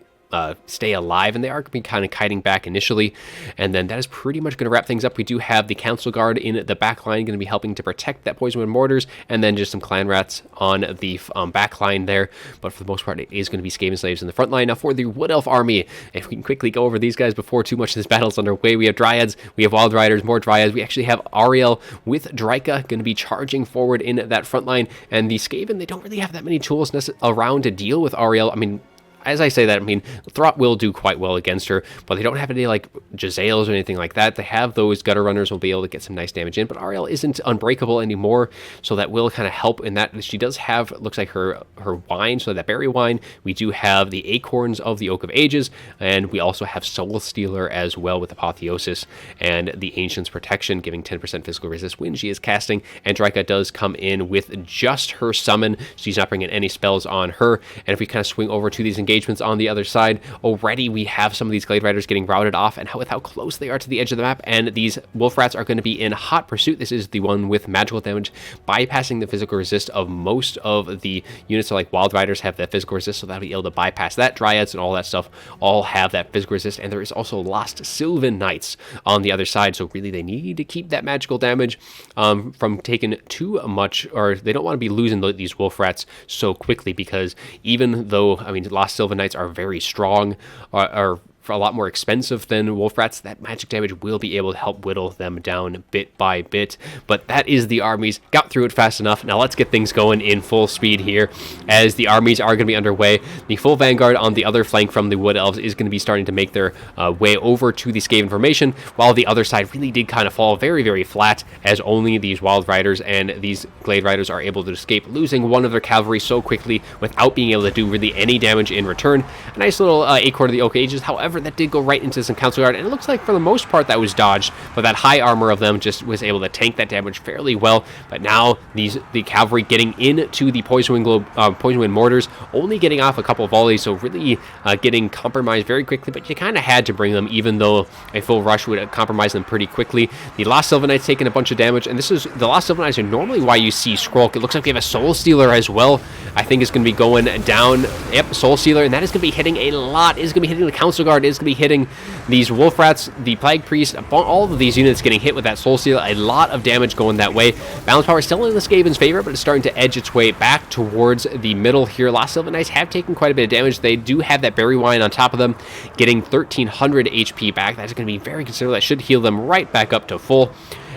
stay alive, and they are going to be kind of kiting back initially. And then that is pretty much going to wrap things up. We do have the Council Guard in the back line going to be helping to protect that Poison Wind Mortars, and then just some Clan Rats on the back line there. But for the most part, it is going to be Skaven Slaves in the front line. Now for the Wood Elf army, if we can quickly go over these guys before too much of this battle is underway, we have Dryads, we have Wild Riders, more Dryads. We actually have Ariel with Dryka going to be charging forward in that front line, and the Skaven, they don't really have that many tools around to deal with Ariel. I mean, as I say that, I mean, Throt will do quite well against her, but they don't have any, like, Jezzails or anything like that. They have those Gutter Runners will be able to get some nice damage in, but Ariel isn't unbreakable anymore, so that will kind of help in that. She does have, looks like, her wine, so that berry wine. We do have the Acorns of the Oak of Ages, and we also have Soul Stealer as well with Apotheosis, and the Ancient's Protection, giving 10% physical resist when she is casting, and Dryka does come in with just her summon. She's not bringing any spells on her, and if we kind of swing over to these engagements on the other side, already we have some of these Glade Riders getting routed off, and with how close they are to the edge of the map, and these Wolf Rats are going to be in hot pursuit. This is the one with magical damage, bypassing the physical resist of most of the units. So like Wild Riders have that physical resist, so that'll be able to bypass that. Dryads and all that stuff all have that physical resist, and there is also Lost Sylvan Knights on the other side, so really they need to keep that magical damage from taking too much, or they don't want to be losing these Wolf Rats so quickly, because even though, I mean, Lost Sylvan Knights are very strong, are a lot more expensive than Wolf Rats, that magic damage will be able to help whittle them down bit by bit. But that is the armies. Got through it fast enough. Now let's get things going in full speed here, as the armies are going to be underway. The full vanguard on the other flank from the Wood Elves is going to be starting to make their way over to the Skaven formation, while the other side really did kind of fall very, very flat, as only these Wild Riders and these Glade Riders are able to escape, losing one of their cavalry so quickly without being able to do really any damage in return. A nice little Acorn of the Oak Ages. However, that did go right into some Council Guard, and it looks like for the most part that was dodged, but that high armor of them just was able to tank that damage fairly well. But now the cavalry getting into the Poison Wind Mortars, only getting off a couple of volleys, so really getting compromised very quickly, but you kind of had to bring them, even though a full rush would compromise them pretty quickly. The Lost Sylvan Knights taking a bunch of damage, and this is the Lost Sylvan Knights are normally why you see Skrulk. It looks like we have a Soul Stealer as well. I think it's going to be going down. Yep, Soul Stealer, and that is going to be hitting a lot. It is going to be hitting the Council Guard. It is going to be hitting these Wolf Rats, the Plague Priest, all of these units getting hit with that Soul Stealer. A lot of damage going that way. Balance Power still in the Skaven's favor, but it's starting to edge its way back towards the middle here. Lost Sylvan Knights have taken quite a bit of damage. They do have that Berry Wine on top of them, getting 1,300 HP back. That's going to be very considerable. That should heal them right back up to full.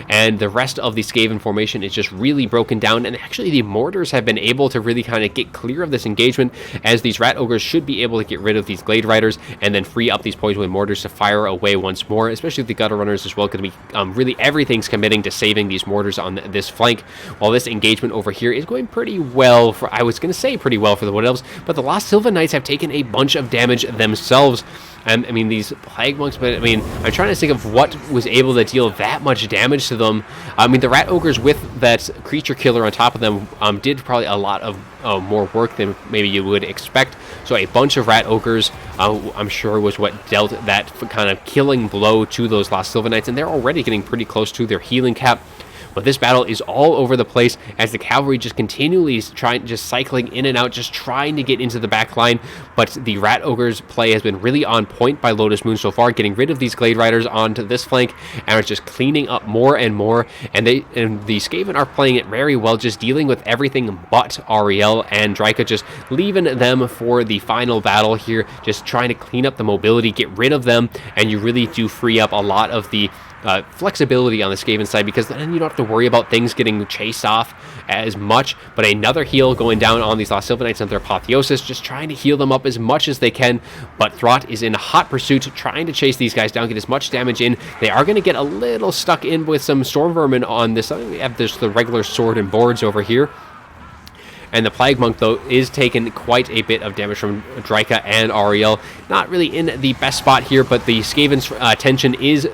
And the rest of the Skaven formation is just really broken down, and actually the Mortars have been able to really kind of get clear of this engagement, as these Rat Ogres should be able to get rid of these Glade Riders and then free up these Poison Wind Mortars to fire away once more, especially the Gutter Runners as well. Going to be really everything's committing to saving these Mortars on this flank, while this engagement over here is going pretty well for, I was going to say pretty well for the Wood Elves, but the Lost Sylvan Knights have taken a bunch of damage themselves. And I mean, these Plague Monks, but I mean, I'm trying to think of what was able to deal that much damage to them. I mean, the Rat Ogres with that Creature Killer on top of them did probably a lot of more work than maybe you would expect. So a bunch of Rat Ogres, I'm sure, was what dealt that kind of killing blow to those Lost Sylvan Knights, and they're already getting pretty close to their healing cap. But this battle is all over the place, as the cavalry just continually just cycling in and out, just trying to get into the back line. But the Rat Ogre's play has been really on point by Lotus Moon so far, getting rid of these Glade Riders onto this flank, and are just cleaning up more and more. And the Skaven are playing it very well, just dealing with everything but Ariel and Dryka, just leaving them for the final battle here, just trying to clean up the mobility, get rid of them, and you really do free up a lot of the flexibility on the Skaven side, because then you don't have to worry about things getting chased off as much. But another heal going down on these Lost Sylvan Knights and their Apotheosis, just trying to heal them up as much as they can. But Throt is in hot pursuit, trying to chase these guys down, get as much damage in. They are going to get a little stuck in with some Storm Vermin on this. We have the regular sword and boards over here. And the Plague Monk, though, is taking quite a bit of damage from Dryka and Ariel. Not really in the best spot here, but the Skaven's attention is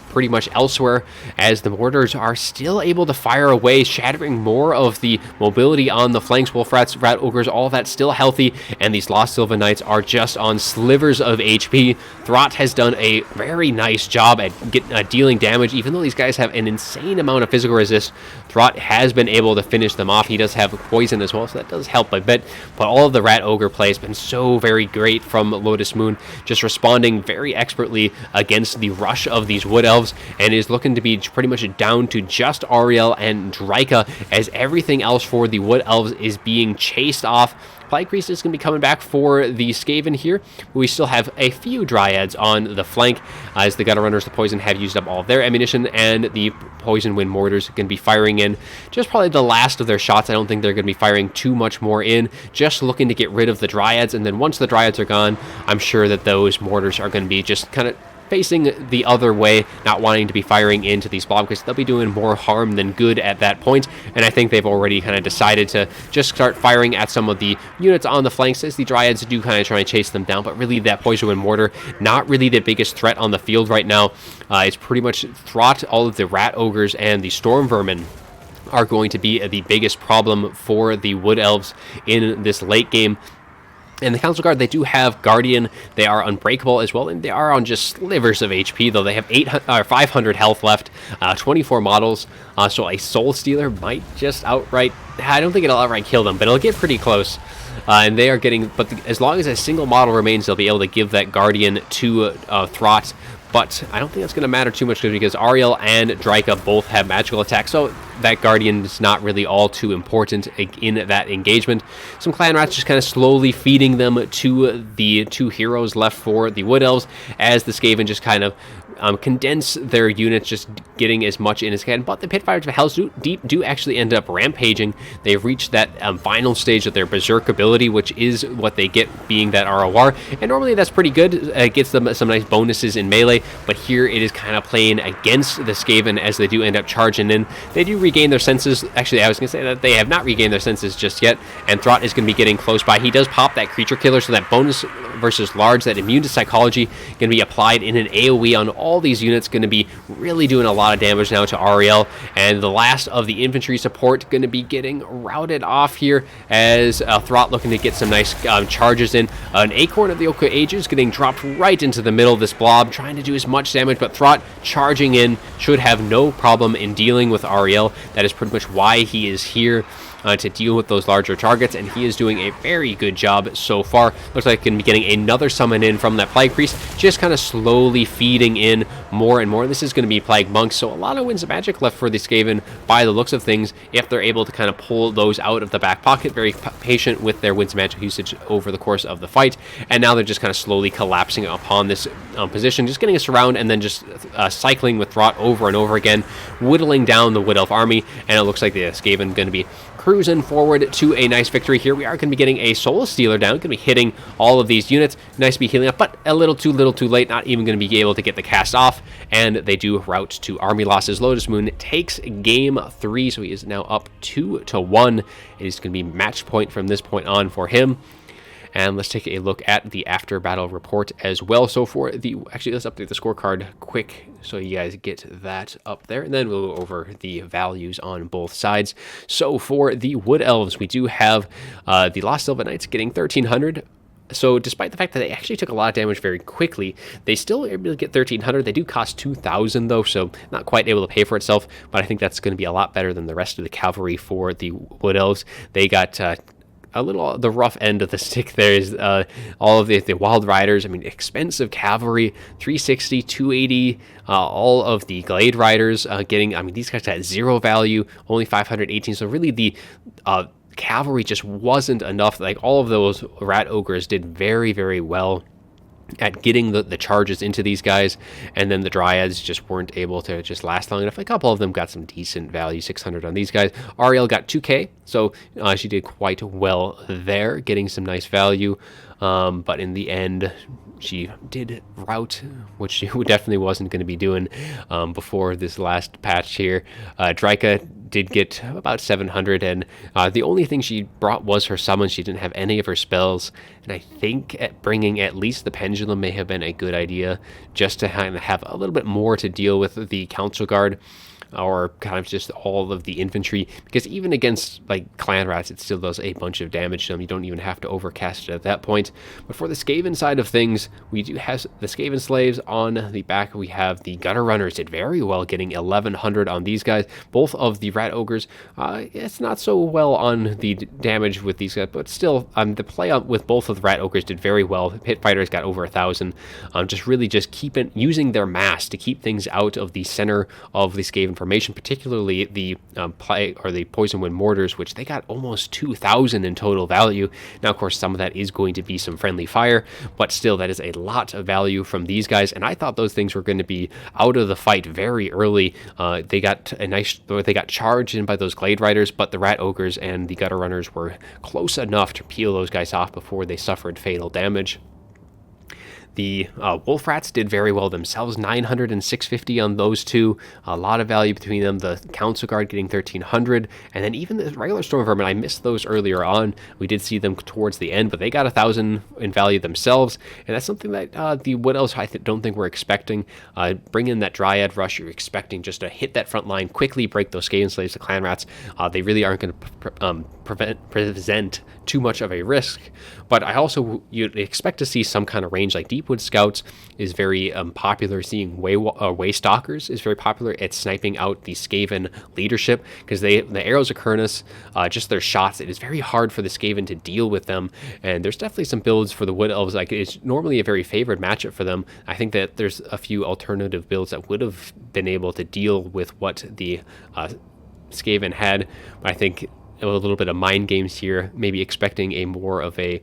pretty much elsewhere, as the mortars are still able to fire away, shattering more of the mobility on the flanks. Wolf Rats, Rat Ogres, all that still healthy, and these Lost Sylvan Knights are just on slivers of HP. Throt has done a very nice job at dealing damage, even though these guys have an insane amount of physical resist. Throt has been able to finish them off. He does have poison as well, so that does help a bit, but all of the Rat Ogre play has been so very great from Lotus Moon, just responding very expertly against the rush of these Wood Elves, and is looking to be pretty much down to just Ariel and Drika, as everything else for the Wood Elves is being chased off. Plague Priest is going to be coming back for the Skaven here. We still have a few Dryads on the flank, as the Gutter Runners, the Poison, have used up all of their ammunition, and the Poison Wind Mortars are going to be firing in just probably the last of their shots. I don't think they're going to be firing too much more in, just looking to get rid of the Dryads, and then once the Dryads are gone, I'm sure that those Mortars are going to be just kind of facing the other way, not wanting to be firing into these blobs, because they'll be doing more harm than good at that point. And I think they've already kind of decided to just start firing at some of the units on the flanks, as the Dryads do kind of try and chase them down. But really, that Poison Wind Mortar, not really the biggest threat on the field right now. It's pretty much Throt, all of the Rat Ogres, and the Storm Vermin are going to be the biggest problem for the Wood Elves in this late game. And the Council Guard, they do have Guardian. They are unbreakable as well, and they are on just slivers of HP, though. They have 500 health left, 24 models, so a Soul Stealer might just outright... I don't think it'll outright kill them, but it'll get pretty close. And they are getting... But as long as a single model remains, they'll be able to give that Guardian to Throt. But I don't think that's going to matter too much, because Ariel and Drika both have magical attacks, so that Guardian is not really all too important in that engagement. Some Clan Rats just kind of slowly feeding them to the two heroes left for the Wood Elves, as the Skaven just kind of condense their units, just getting as much in as can. But the Pitfires of Hell's Deep do actually end up rampaging. They've reached that final stage of their Berserk ability, which is what they get being that ROR, and normally that's pretty good. It gets them some nice bonuses in melee, but here it is kind of playing against the Skaven, as they do end up charging in. They do regain their senses. Actually, I was going to say that they have not regained their senses just yet, and Throt is going to be getting close by. He does pop that Creature Killer, so that bonus versus large, that immune to psychology, going to be applied in an AoE on all these units, going to be really doing a lot of damage now to Ariel, and the last of the infantry support going to be getting routed off here, as Throt looking to get some nice charges in. An Acorn of the Oak Ages getting dropped right into the middle of this blob, trying to do as much damage, but Throt charging in should have no problem in dealing with Ariel. That is pretty much why he is here, to deal with those larger targets, and he is doing a very good job so far. Looks like going to be getting another summon in from that Plague Priest, just kind of slowly feeding in more and more. This is going to be Plague Monks, so a lot of Winds of Magic left for the Skaven by the looks of things, if they're able to kind of pull those out of the back pocket. Very patient with their Winds of Magic usage over the course of the fight, and now they're just kind of slowly collapsing upon this position, just getting us around, and then just cycling with Throt over and over again, whittling down the Wood Elf army, and it looks like the Skaven going to be cruising forward to a nice victory here. We are going to be getting a Soul Stealer down, going to be hitting all of these units. Nice to be healing up, but a little too late, not even going to be able to get the cast off, and they do route to army losses. Lotus Moon takes game 3, so he is now up 2-1. It is going to be match point from this point on for him. And let's take a look at the after battle report as well. So for the, actually, let's update the scorecard quick so you guys get that up there, and then we'll go over the values on both sides. So for the Wood Elves, we do have the Lost Sylvan Knights getting 1,300. So despite the fact that they actually took a lot of damage very quickly, they still are able to get 1,300. They do cost 2,000 though, so not quite able to pay for itself, but I think that's going to be a lot better than the rest of the cavalry for the Wood Elves. They got a little the rough end of the stick there is all of the Wild Riders. I mean, expensive cavalry, 360, 280, all of the Glade Riders getting, I mean, these guys got 0 value, only 518, so really the cavalry just wasn't enough. Like, all of those Rat Ogres did very, very well at getting the charges into these guys, and then the Dryads just weren't able to just last long enough. A couple of them got some decent value, 600 on these guys. Ariel got 2k, so she did quite well there, getting some nice value, but in the end she did rout, which she definitely wasn't going to be doing before this last patch here. Drika did get about 700, and the only thing she brought was her summons. She didn't have any of her spells, and I think bringing at least the pendulum may have been a good idea, just to kind of have a little bit more to deal with the council guard, or kind of just all of the infantry, because even against like clan rats, it still does a bunch of damage to them. You don't even have to overcast it at that point. But for the Skaven side of things, we do have the Skaven slaves on the back. We have the gutter runners, did very well, getting 1100 on these guys. Both of the rat ogres, it's not so well on the damage with these guys, but still, the play with both of the rat ogres did very well. Pit fighters got over 1000. Just really just using their mass to keep things out of the center of the Skaven formation, particularly the the poison wind mortars, which they got almost 2,000 in total value. Now, of course, some of that is going to be some friendly fire, but still, that is a lot of value from these guys. And I thought those things were going to be out of the fight very early. They got charged in by those glade riders, but the rat ogres and the gutter runners were close enough to peel those guys off before they suffered fatal damage. The wolf rats did very well themselves, 900 and 650 on those two. A lot of value between them. The council guard getting 1300, and then even the regular storm vermin, I missed those earlier on. We did see them towards the end, but they got 1000 in value themselves, and that's something that the wood elves don't think we're expecting. Bring in that dryad rush, you're expecting just to hit that front line, quickly break those Skaven slaves, the clan rats. They really aren't going to present too much of a risk, but you'd expect to see some kind of range. Like Deepwood Scouts is very popular. Seeing way stalkers is very popular at sniping out the Skaven leadership, because the arrows of Kernus, just their shots, it is very hard for the Skaven to deal with them. And there's definitely some builds for the wood elves, like it's normally a very favored matchup for them. I think that there's a few alternative builds that would have been able to deal with what the Skaven had, but I think a little bit of mind games here, maybe expecting a more of a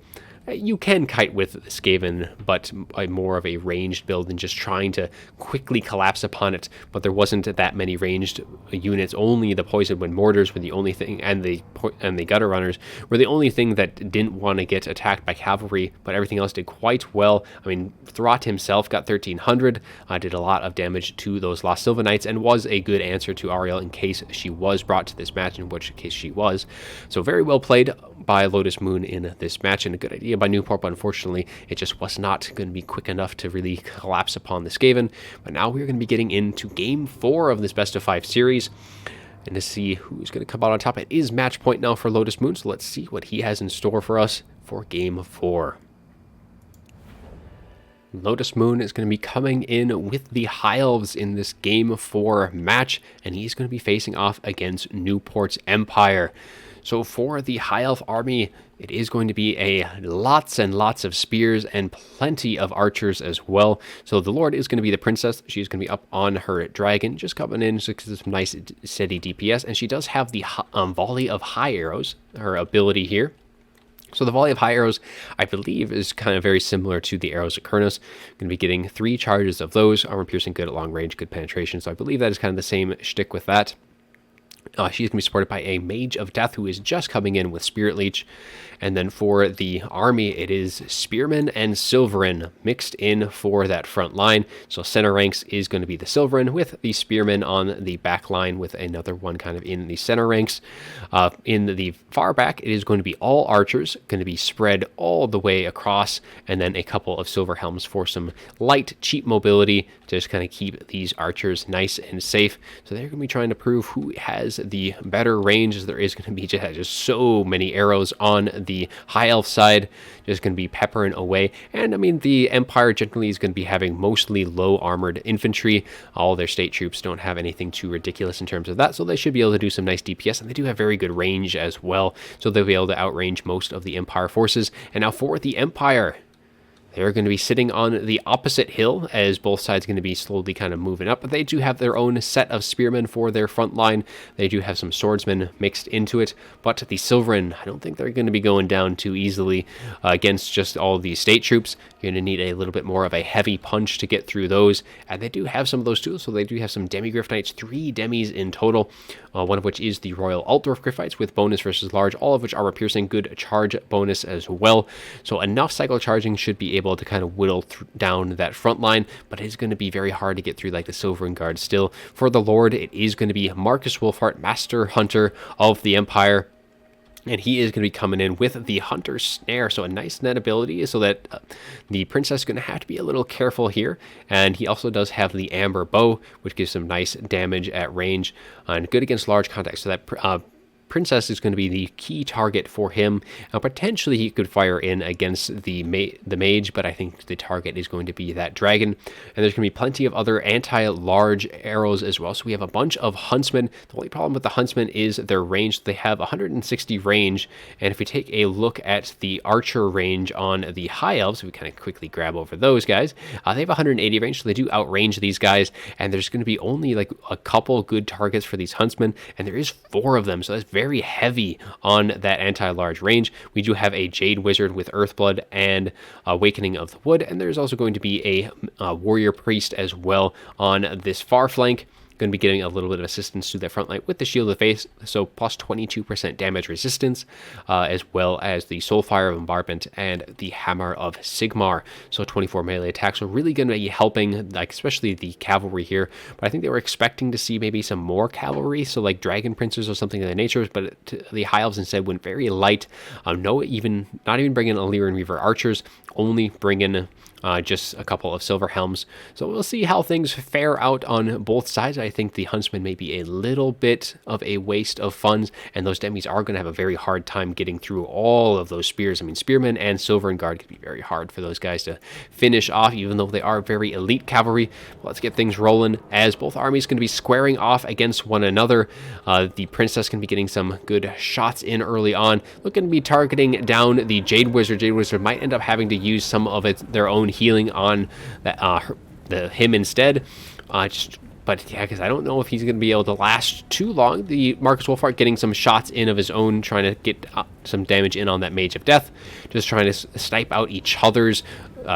you can kite with Skaven, but more of a ranged build than just trying to quickly collapse upon it. But there wasn't that many ranged units. Only the poison wind mortars were the only thing, and the gutter runners were the only thing that didn't want to get attacked by cavalry. But everything else did quite well. I mean, Throt himself got 1300, did a lot of damage to those Lost Sylvanites, and was a good answer to Ariel in case she was brought to this match, in which case she was. So very well played by Lotus Moon in this match, and a good idea by Newport, but unfortunately it just was not going to be quick enough to really collapse upon the Skaven. But now we're going to be getting into game 4 of this best of 5 series, and to see who's going to come out on top. It is match point now for Lotus Moon, so let's see what he has in store for us for game 4. Lotus Moon is going to be coming in with the High Elves in this game 4 match, and he's going to be facing off against Newport's Empire. So for the High Elf army, it is going to be lots and lots of spears and plenty of archers as well. So the Lord is going to be the princess. She's going to be up on her dragon, just coming in to some nice steady DPS. And she does have the volley of high arrows, her ability here. So the volley of high arrows, I believe, is kind of very similar to the arrows of Kernus. Going to be getting 3 charges of those. Armor piercing, good at long range, good penetration. So I believe that is kind of the same shtick with that. She's going to be supported by a Mage of Death who is just coming in with Spirit Leech. And then for the army, it is Spearmen and Silverin mixed in for that front line. So center ranks is going to be the Silverin with the Spearmen on the back line, with another one kind of in the center ranks. In the far back, it is going to be all archers, going to be spread all the way across, and then a couple of Silver Helms for some light, cheap mobility to just kind of keep these archers nice and safe. So they're going to be trying to prove who has the better range, as there is going to be just so many arrows on the High Elf side, just going to be peppering away. And I mean, the Empire generally is going to be having mostly low armored infantry. All their state troops don't have anything too ridiculous in terms of that, so they should be able to do some nice DPS, and they do have very good range as well, so they'll be able to outrange most of the Empire forces. And now for the Empire, they're going to be sitting on the opposite hill, as both sides are going to be slowly kind of moving up. But they do have their own set of spearmen for their front line. They do have some swordsmen mixed into it. But the Silverin, I don't think they're going to be going down too easily against just all these state troops. You're going to need a little bit more of a heavy punch to get through those. And they do have some of those too. So they do have some Demi-Griff Knights, 3 demis in total. One of which is the Royal Altdorf Griffites with bonus versus large, all of which are piercing, good charge bonus as well. So enough cycle charging should be able able to kind of whittle down that front line, but it's going to be very hard to get through like the Silver Guard still. For the Lord, it is going to be Marcus Wolfhart, Master Hunter of the Empire. And he is going to be coming in with the Hunter's Snare, so a nice net ability, so that the Princess is going to have to be a little careful here. And he also does have the Amber Bow, which gives some nice damage at range, and good against large contacts. So that Princess is going to be the key target for him. Potentially he could fire in against the mage, but I think the target is going to be that dragon. And there's going to be plenty of other anti-large arrows as well. So we have a bunch of huntsmen. The only problem with the huntsmen is their range. They have 160 range, and if we take a look at the archer range on the high elves, we kind of quickly grab over those guys. They have 180 range, so they do outrange these guys, and there's going to be only like a couple good targets for these huntsmen, and there is 4 of them, so that's very heavy on that anti-large range. We do have a Jade Wizard with Earthblood and Awakening of the Wood, and there's also going to be a Warrior Priest as well on this far flank. Going to be getting a little bit of assistance to that front line with the Shield of Faith, so plus 22% damage resistance, as well as the Soulfire of Bombardment and the Hammer of Sigmar. So 24 melee attacks are really going to be helping, like especially the cavalry here. But I think they were expecting to see maybe some more cavalry, so like Dragon Princes or something of that nature. But the High Elves instead went very light. Not even bringing Illyrian Reaver archers, only bringing just a couple of Silver Helms. So we'll see how things fare out on both sides. I think the Huntsman may be a little bit of a waste of funds, and those demis are going to have a very hard time getting through all of those spears. I mean, Spearmen and Silver Guard could be very hard for those guys to finish off, even though they are very elite cavalry. Well, let's get things rolling, as both armies going to be squaring off against one another. The Princess can be getting some good shots in early on, looking to be targeting down the Jade Wizard. Jade Wizard might end up having to use some of their own healing on him instead. But yeah, because I don't know if he's going to be able to last too long. The Marcus Wolfhart getting some shots in of his own, trying to get some damage in on that Mage of Death, just trying to snipe out each other's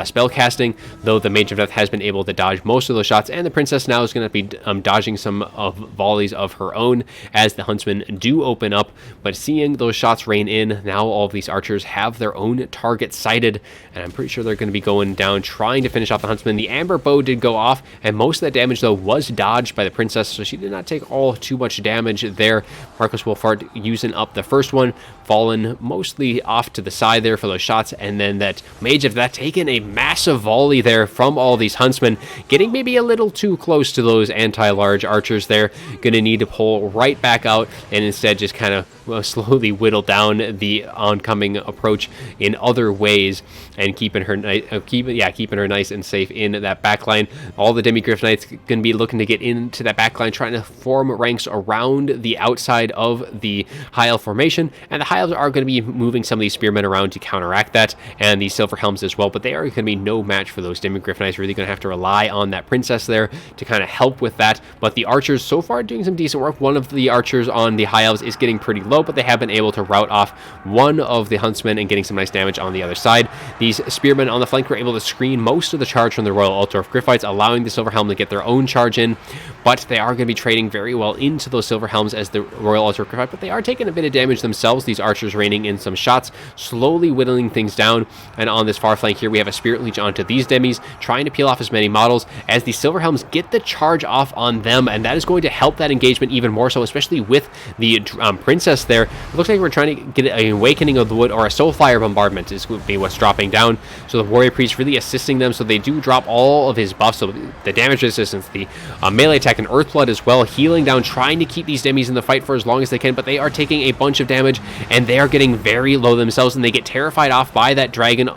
spell casting, though the Mage of Death has been able to dodge most of those shots, and the Princess now is going to be dodging some of volleys of her own as the Huntsmen do open up. But seeing those shots rain in, now all of these archers have their own target sighted, and I'm pretty sure they're going to be going down trying to finish off the Huntsman. The Amber Bow did go off, and most of that damage though was dodged by the Princess, so she did not take all too much damage there. Marcus Wolfhart using up the first one, fallen mostly off to the side there for those shots, and then that Mage of Death taking a massive volley there from all these Huntsmen, getting maybe a little too close to those anti-large archers there. Going to need to pull right back out and instead just kind of slowly whittle down the oncoming approach in other ways, and keeping her nice and safe in that backline. All the Demigryph Knights going to be looking to get into that backline, trying to form ranks around the outside of the High Elf formation, and the High Elves are going to be moving some of these Spearmen around to counteract that, and the Silver Helms as well, but they are going to be no match for those Demigryph Knights. Really going to have to rely on that Princess there to kind of help with that. But the archers so far doing some decent work. One of the archers on the High Elves is getting pretty low, but they have been able to rout off one of the Huntsmen and getting some nice damage on the other side. These Spearmen on the flank were able to screen most of the charge from the Royal Altar of Gryphites, allowing the Silver Helm to get their own charge in, but they are going to be trading very well into those Silver Helms as the Royal Altar of Gryphite, but they are taking a bit of damage themselves. These archers raining in some shots, slowly whittling things down, and on this far flank here we have a Spirit Leech onto these demis, trying to peel off as many models as the Silver Helms get the charge off on them, and that is going to help that engagement even more so, especially with the Princess there. It looks like we're trying to get an Awakening of the Wood or a Soulfire Bombardment is going to be what's dropping down, so the Warrior Priest really assisting them, so they do drop all of his buffs, so the damage resistance, the melee attack, and Earthblood as well, healing down, trying to keep these demis in the fight for as long as they can, but they are taking a bunch of damage, and they are getting very low themselves, and they get terrified off by that dragon.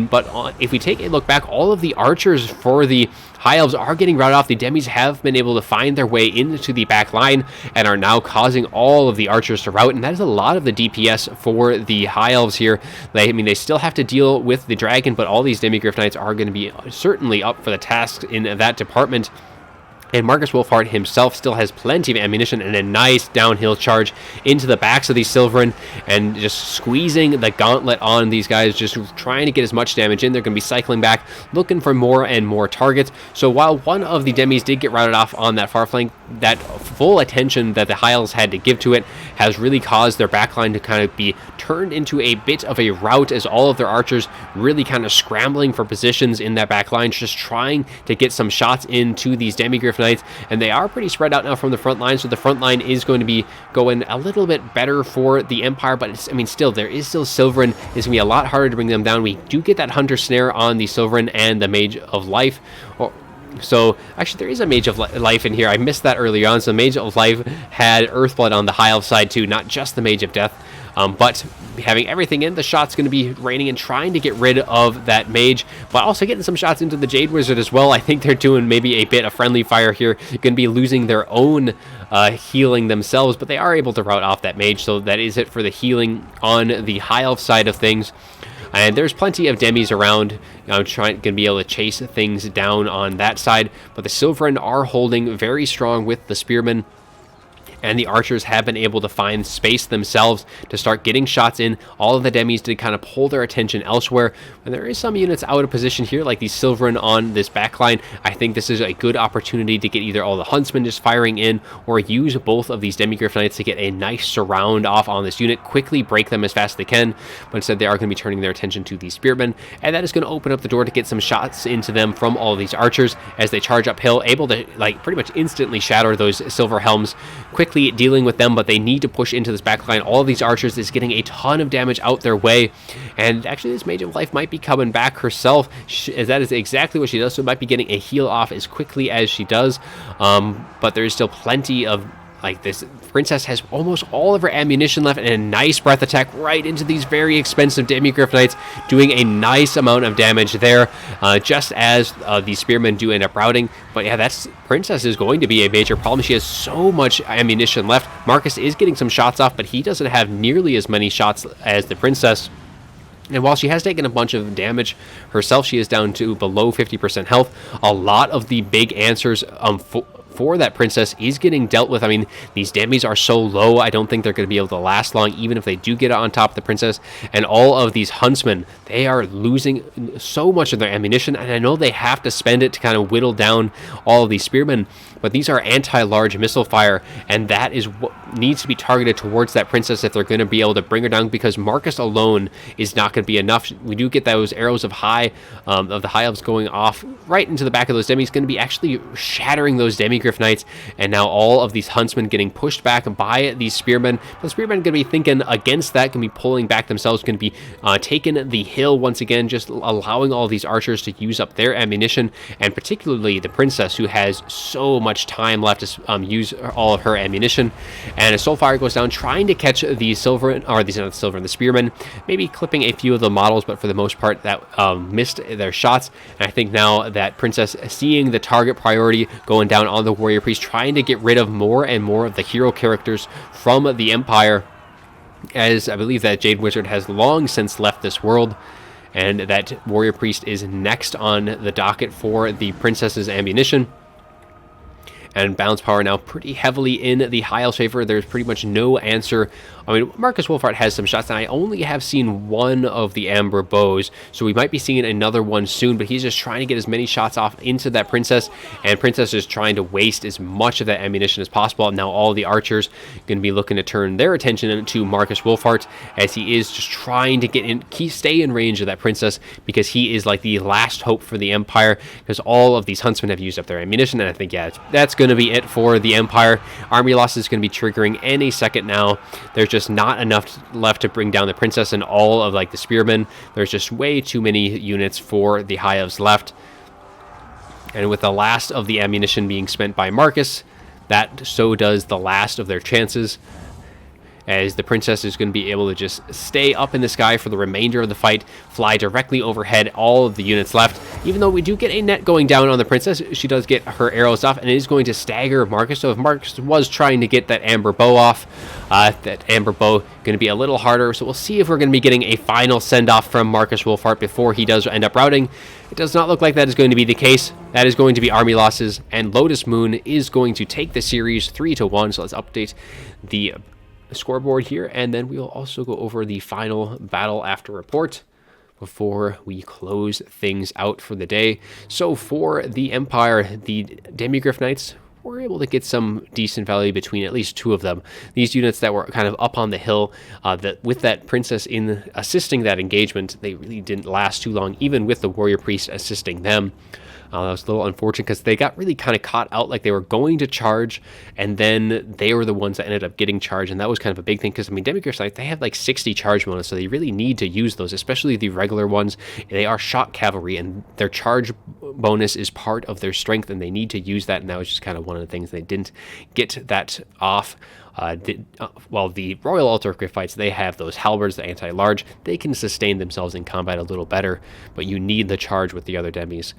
But if we take a look back, all of the archers for the High Elves are getting routed off. The demis have been able to find their way into the back line and are now causing all of the archers to rout, and that is a lot of the DPS for the High Elves here. They still have to deal with the dragon, but all these Demigryph Knights are going to be certainly up for the task in that department. And Marcus Wolfhard himself still has plenty of ammunition and a nice downhill charge into the backs of these Silverin, and just squeezing the gauntlet on these guys, just trying to get as much damage in. They're going to be cycling back, looking for more and more targets. So while one of the demis did get routed off on that far flank, that full attention that the High Elves had to give to it has really caused their backline to kind of be turned into a bit of a rout, as all of their archers really kind of scrambling for positions in that backline, just trying to get some shots into these Demigryph Knights. And they are pretty spread out now from the front line, so the front line is going to be going a little bit better for the Empire, but it's, I mean, still, there is still Silverin. It's going to be a lot harder to bring them down. We do get that Hunter Snare on the Silverin and the Mage of Life. So, actually, there is a Mage of Life in here. I missed that earlier on. So, Mage of Life had Earthblood on the High Elf side, too, not just the Mage of Death. But having everything in, the shot's going to be raining and trying to get rid of that mage, but also getting some shots into the Jade Wizard as well. I think they're doing maybe a bit of friendly fire here. Going to be losing their own healing themselves, but they are able to rout off that mage, so that is it for the healing on the High Elf side of things. And there's plenty of demis around, going to be able to chase things down on that side, but the Silverin are holding very strong with the Spearmen. And the archers have been able to find space themselves to start getting shots in. All of the demis did kind of pull their attention elsewhere. And there is some units out of position here, like these Silverin on this backline. I think this is a good opportunity to get either all the Huntsmen just firing in, or use both of these Demigryph Knights to get a nice surround off on this unit, quickly break them as fast as they can. But instead, they are going to be turning their attention to these Spearmen, and that is going to open up the door to get some shots into them from all of these archers as they charge uphill, able to like pretty much instantly shatter those Silver Helms, quickly dealing with them. But they need to push into this backline. All of these archers is getting a ton of damage out their way, and actually this Mage of Life might be coming back herself, as that is exactly what she does, so might be getting a heal off as quickly as she does. But there is still plenty of, like, this Princess has almost all of her ammunition left, and a nice breath attack right into these very expensive Demigryph Knights, doing a nice amount of damage there, just as the Spearmen do end up routing. But yeah, that's Princess is going to be a major problem. She has so much ammunition left. Marcus is getting some shots off, but he doesn't have nearly as many shots as the Princess. And while she has taken a bunch of damage herself, she is down to below 50% health. A lot of the big answers for that Princess is getting dealt with. I mean, these demis are so low, I don't think they're going to be able to last long, even if they do get on top of the Princess. And all of these Huntsmen, they are losing so much of their ammunition, and I know they have to spend it to kind of whittle down all of these Spearmen, but these are anti-large missile fire, and that is what needs to be targeted towards that Princess if they're going to be able to bring her down, because Marcus alone is not going to be enough. We do get those arrows of the High Elves going off right into the back of those demis, going to be actually shattering those Demigryph Knights, and now all of these Huntsmen getting pushed back by these Spearmen. The Spearmen are going to be thinking against that, going to be pulling back themselves, going to be taking the hill once again, just allowing all these archers to use up their ammunition, and particularly the Princess, who has so much time left to use all of her ammunition. And as Soulfire goes down, trying to catch the the Spearmen, maybe clipping a few of the models, but for the most part that missed their shots. And I think now that Princess, seeing the target priority going down on the Warrior Priest, trying to get rid of more and more of the hero characters from the Empire, as I believe that Jade Wizard has long since left this world, and that Warrior Priest is next on the docket for the Princess's ammunition. And balance power now pretty heavily in the High Elf favor. There's pretty much no answer. I mean, Marcus Wolfhard has some shots, and I only have seen one of the Amber Bows, so we might be seeing another one soon, but he's just trying to get as many shots off into that Princess, and Princess is trying to waste as much of that ammunition as possible. And now all the archers going to be looking to turn their attention to Marcus Wolfhard, as he is just trying to stay in range of that Princess, because he is like the last hope for the Empire, because all of these Huntsmen have used up their ammunition. And I think, yeah, that's going to be it for the Empire. Army loss is going to be triggering any second now. There's just not enough left to bring down the Princess and all of like the Spearmen. There's just way too many units for the High Elves left. And with the last of the ammunition being spent by Marcus, that so does the last of their chances, as the Princess is going to be able to just stay up in the sky for the remainder of the fight, fly directly overhead all of the units left. Even though we do get a net going down on the Princess, she does get her arrows off, and it is going to stagger Marcus. So if Marcus was trying to get that Amber Bow off, that Amber Bow going to be a little harder. So we'll see if we're going to be getting a final send-off from Marcus Wolfhard before he does end up routing. It does not look like that is going to be the case. That is going to be army losses, and Lotus Moon is going to take the series 3-1. So let's update the scoreboard here, and then we'll also go over the final battle after report before we close things out for the day. So for the Empire, the Demigryph Knights were able to get some decent value between at least two of them. These units that were kind of up on the hill, that with that princess in assisting that engagement, they really didn't last too long, even with the warrior priest assisting them. That was a little unfortunate because they got really kind of caught out, like they were going to charge, and then they were the ones that ended up getting charged, and that was kind of a big thing because, I mean, Demigryphs, like, they have like 60 charge bonus, so they really need to use those, especially the regular ones. They are shot cavalry, and their charge bonus is part of their strength, and they need to use that, and that was just kind of one of the things they didn't get that off. While the Royal Altar Grifffites, they have those halberds, the anti-large. They can sustain themselves in combat a little better, but you need the charge with the other demis.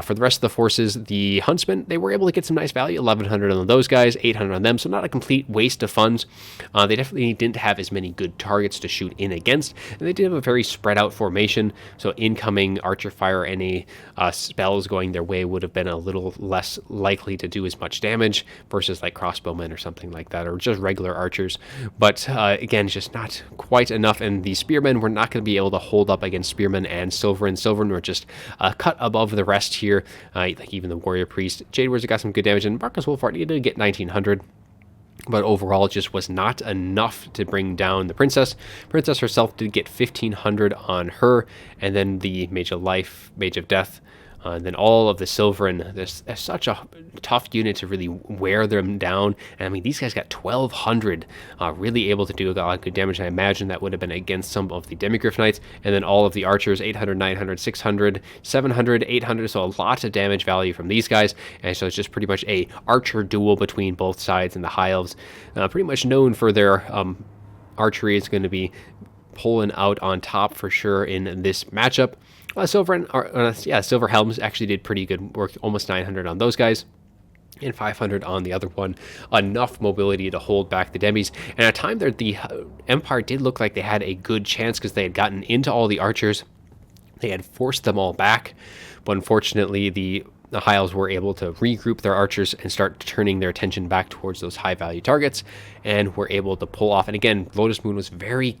For the rest of the forces, the Huntsmen, they were able to get some nice value, 1,100 on those guys, 800 on them, so not a complete waste of funds. They definitely didn't have as many good targets to shoot in against, and they did have a very spread out formation, so incoming archer fire, any spells going their way would have been a little less likely to do as much damage versus like crossbowmen or something like that, or just regular archers. But again, just not quite enough, and the spearmen were not going to be able to hold up against spearmen and Silverin. Silverin were just cut above the rest here, like even the warrior priest. Jade Wizard got some good damage, and Marcus Wolfhard did get 1,900. But overall, it just was not enough to bring down the princess. Princess herself did get 1,500 on her, and then the Mage of Life, Mage of Death, and then all of the Silverin. There's such a tough unit to really wear them down. And I mean, these guys got 1,200, really able to do a lot of good damage. I imagine that would have been against some of the Demigryph Knights. And then all of the archers, 800, 900, 600, 700, 800. So a lot of damage value from these guys. And so it's just pretty much a archer duel between both sides. And the High Elves, pretty much known for their archery, is going to be pulling out on top for sure in this matchup. Silver Helms actually did pretty good work, almost 900 on those guys, and 500 on the other one. Enough mobility to hold back the demis. And at a time there, the Empire did look like they had a good chance because they had gotten into all the archers. They had forced them all back, but unfortunately the High Elves were able to regroup their archers and start turning their attention back towards those high-value targets, and were able to pull off. And again, Lotus Moon was very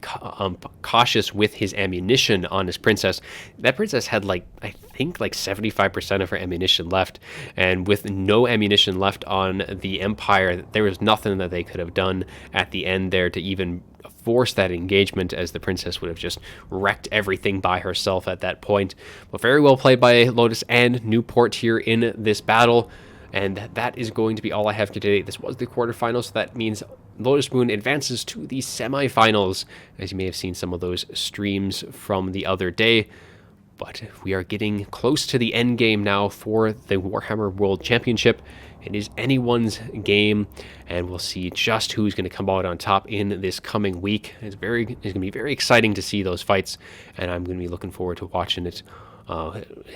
cautious with his ammunition on his princess. That princess had, like, I think, like 75% of her ammunition left, and with no ammunition left on the Empire, there was nothing that they could have done at the end there to even force that engagement, as the princess would have just wrecked everything by herself at that point. But very well played by Lotus and Newport here in this battle, and that is going to be all I have today. This was the quarterfinals, so that means Lotus Moon advances to the semifinals, as you may have seen some of those streams from the other day. But we are getting close to the end game now for the Warhammer World Championship. It is anyone's game, and we'll see just who's going to come out on top in this coming week. It's going to be very exciting to see those fights, and I'm going to be looking forward to watching it,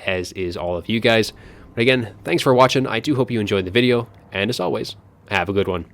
as is all of you guys. But again, thanks for watching. I do hope you enjoyed the video, and as always, have a good one.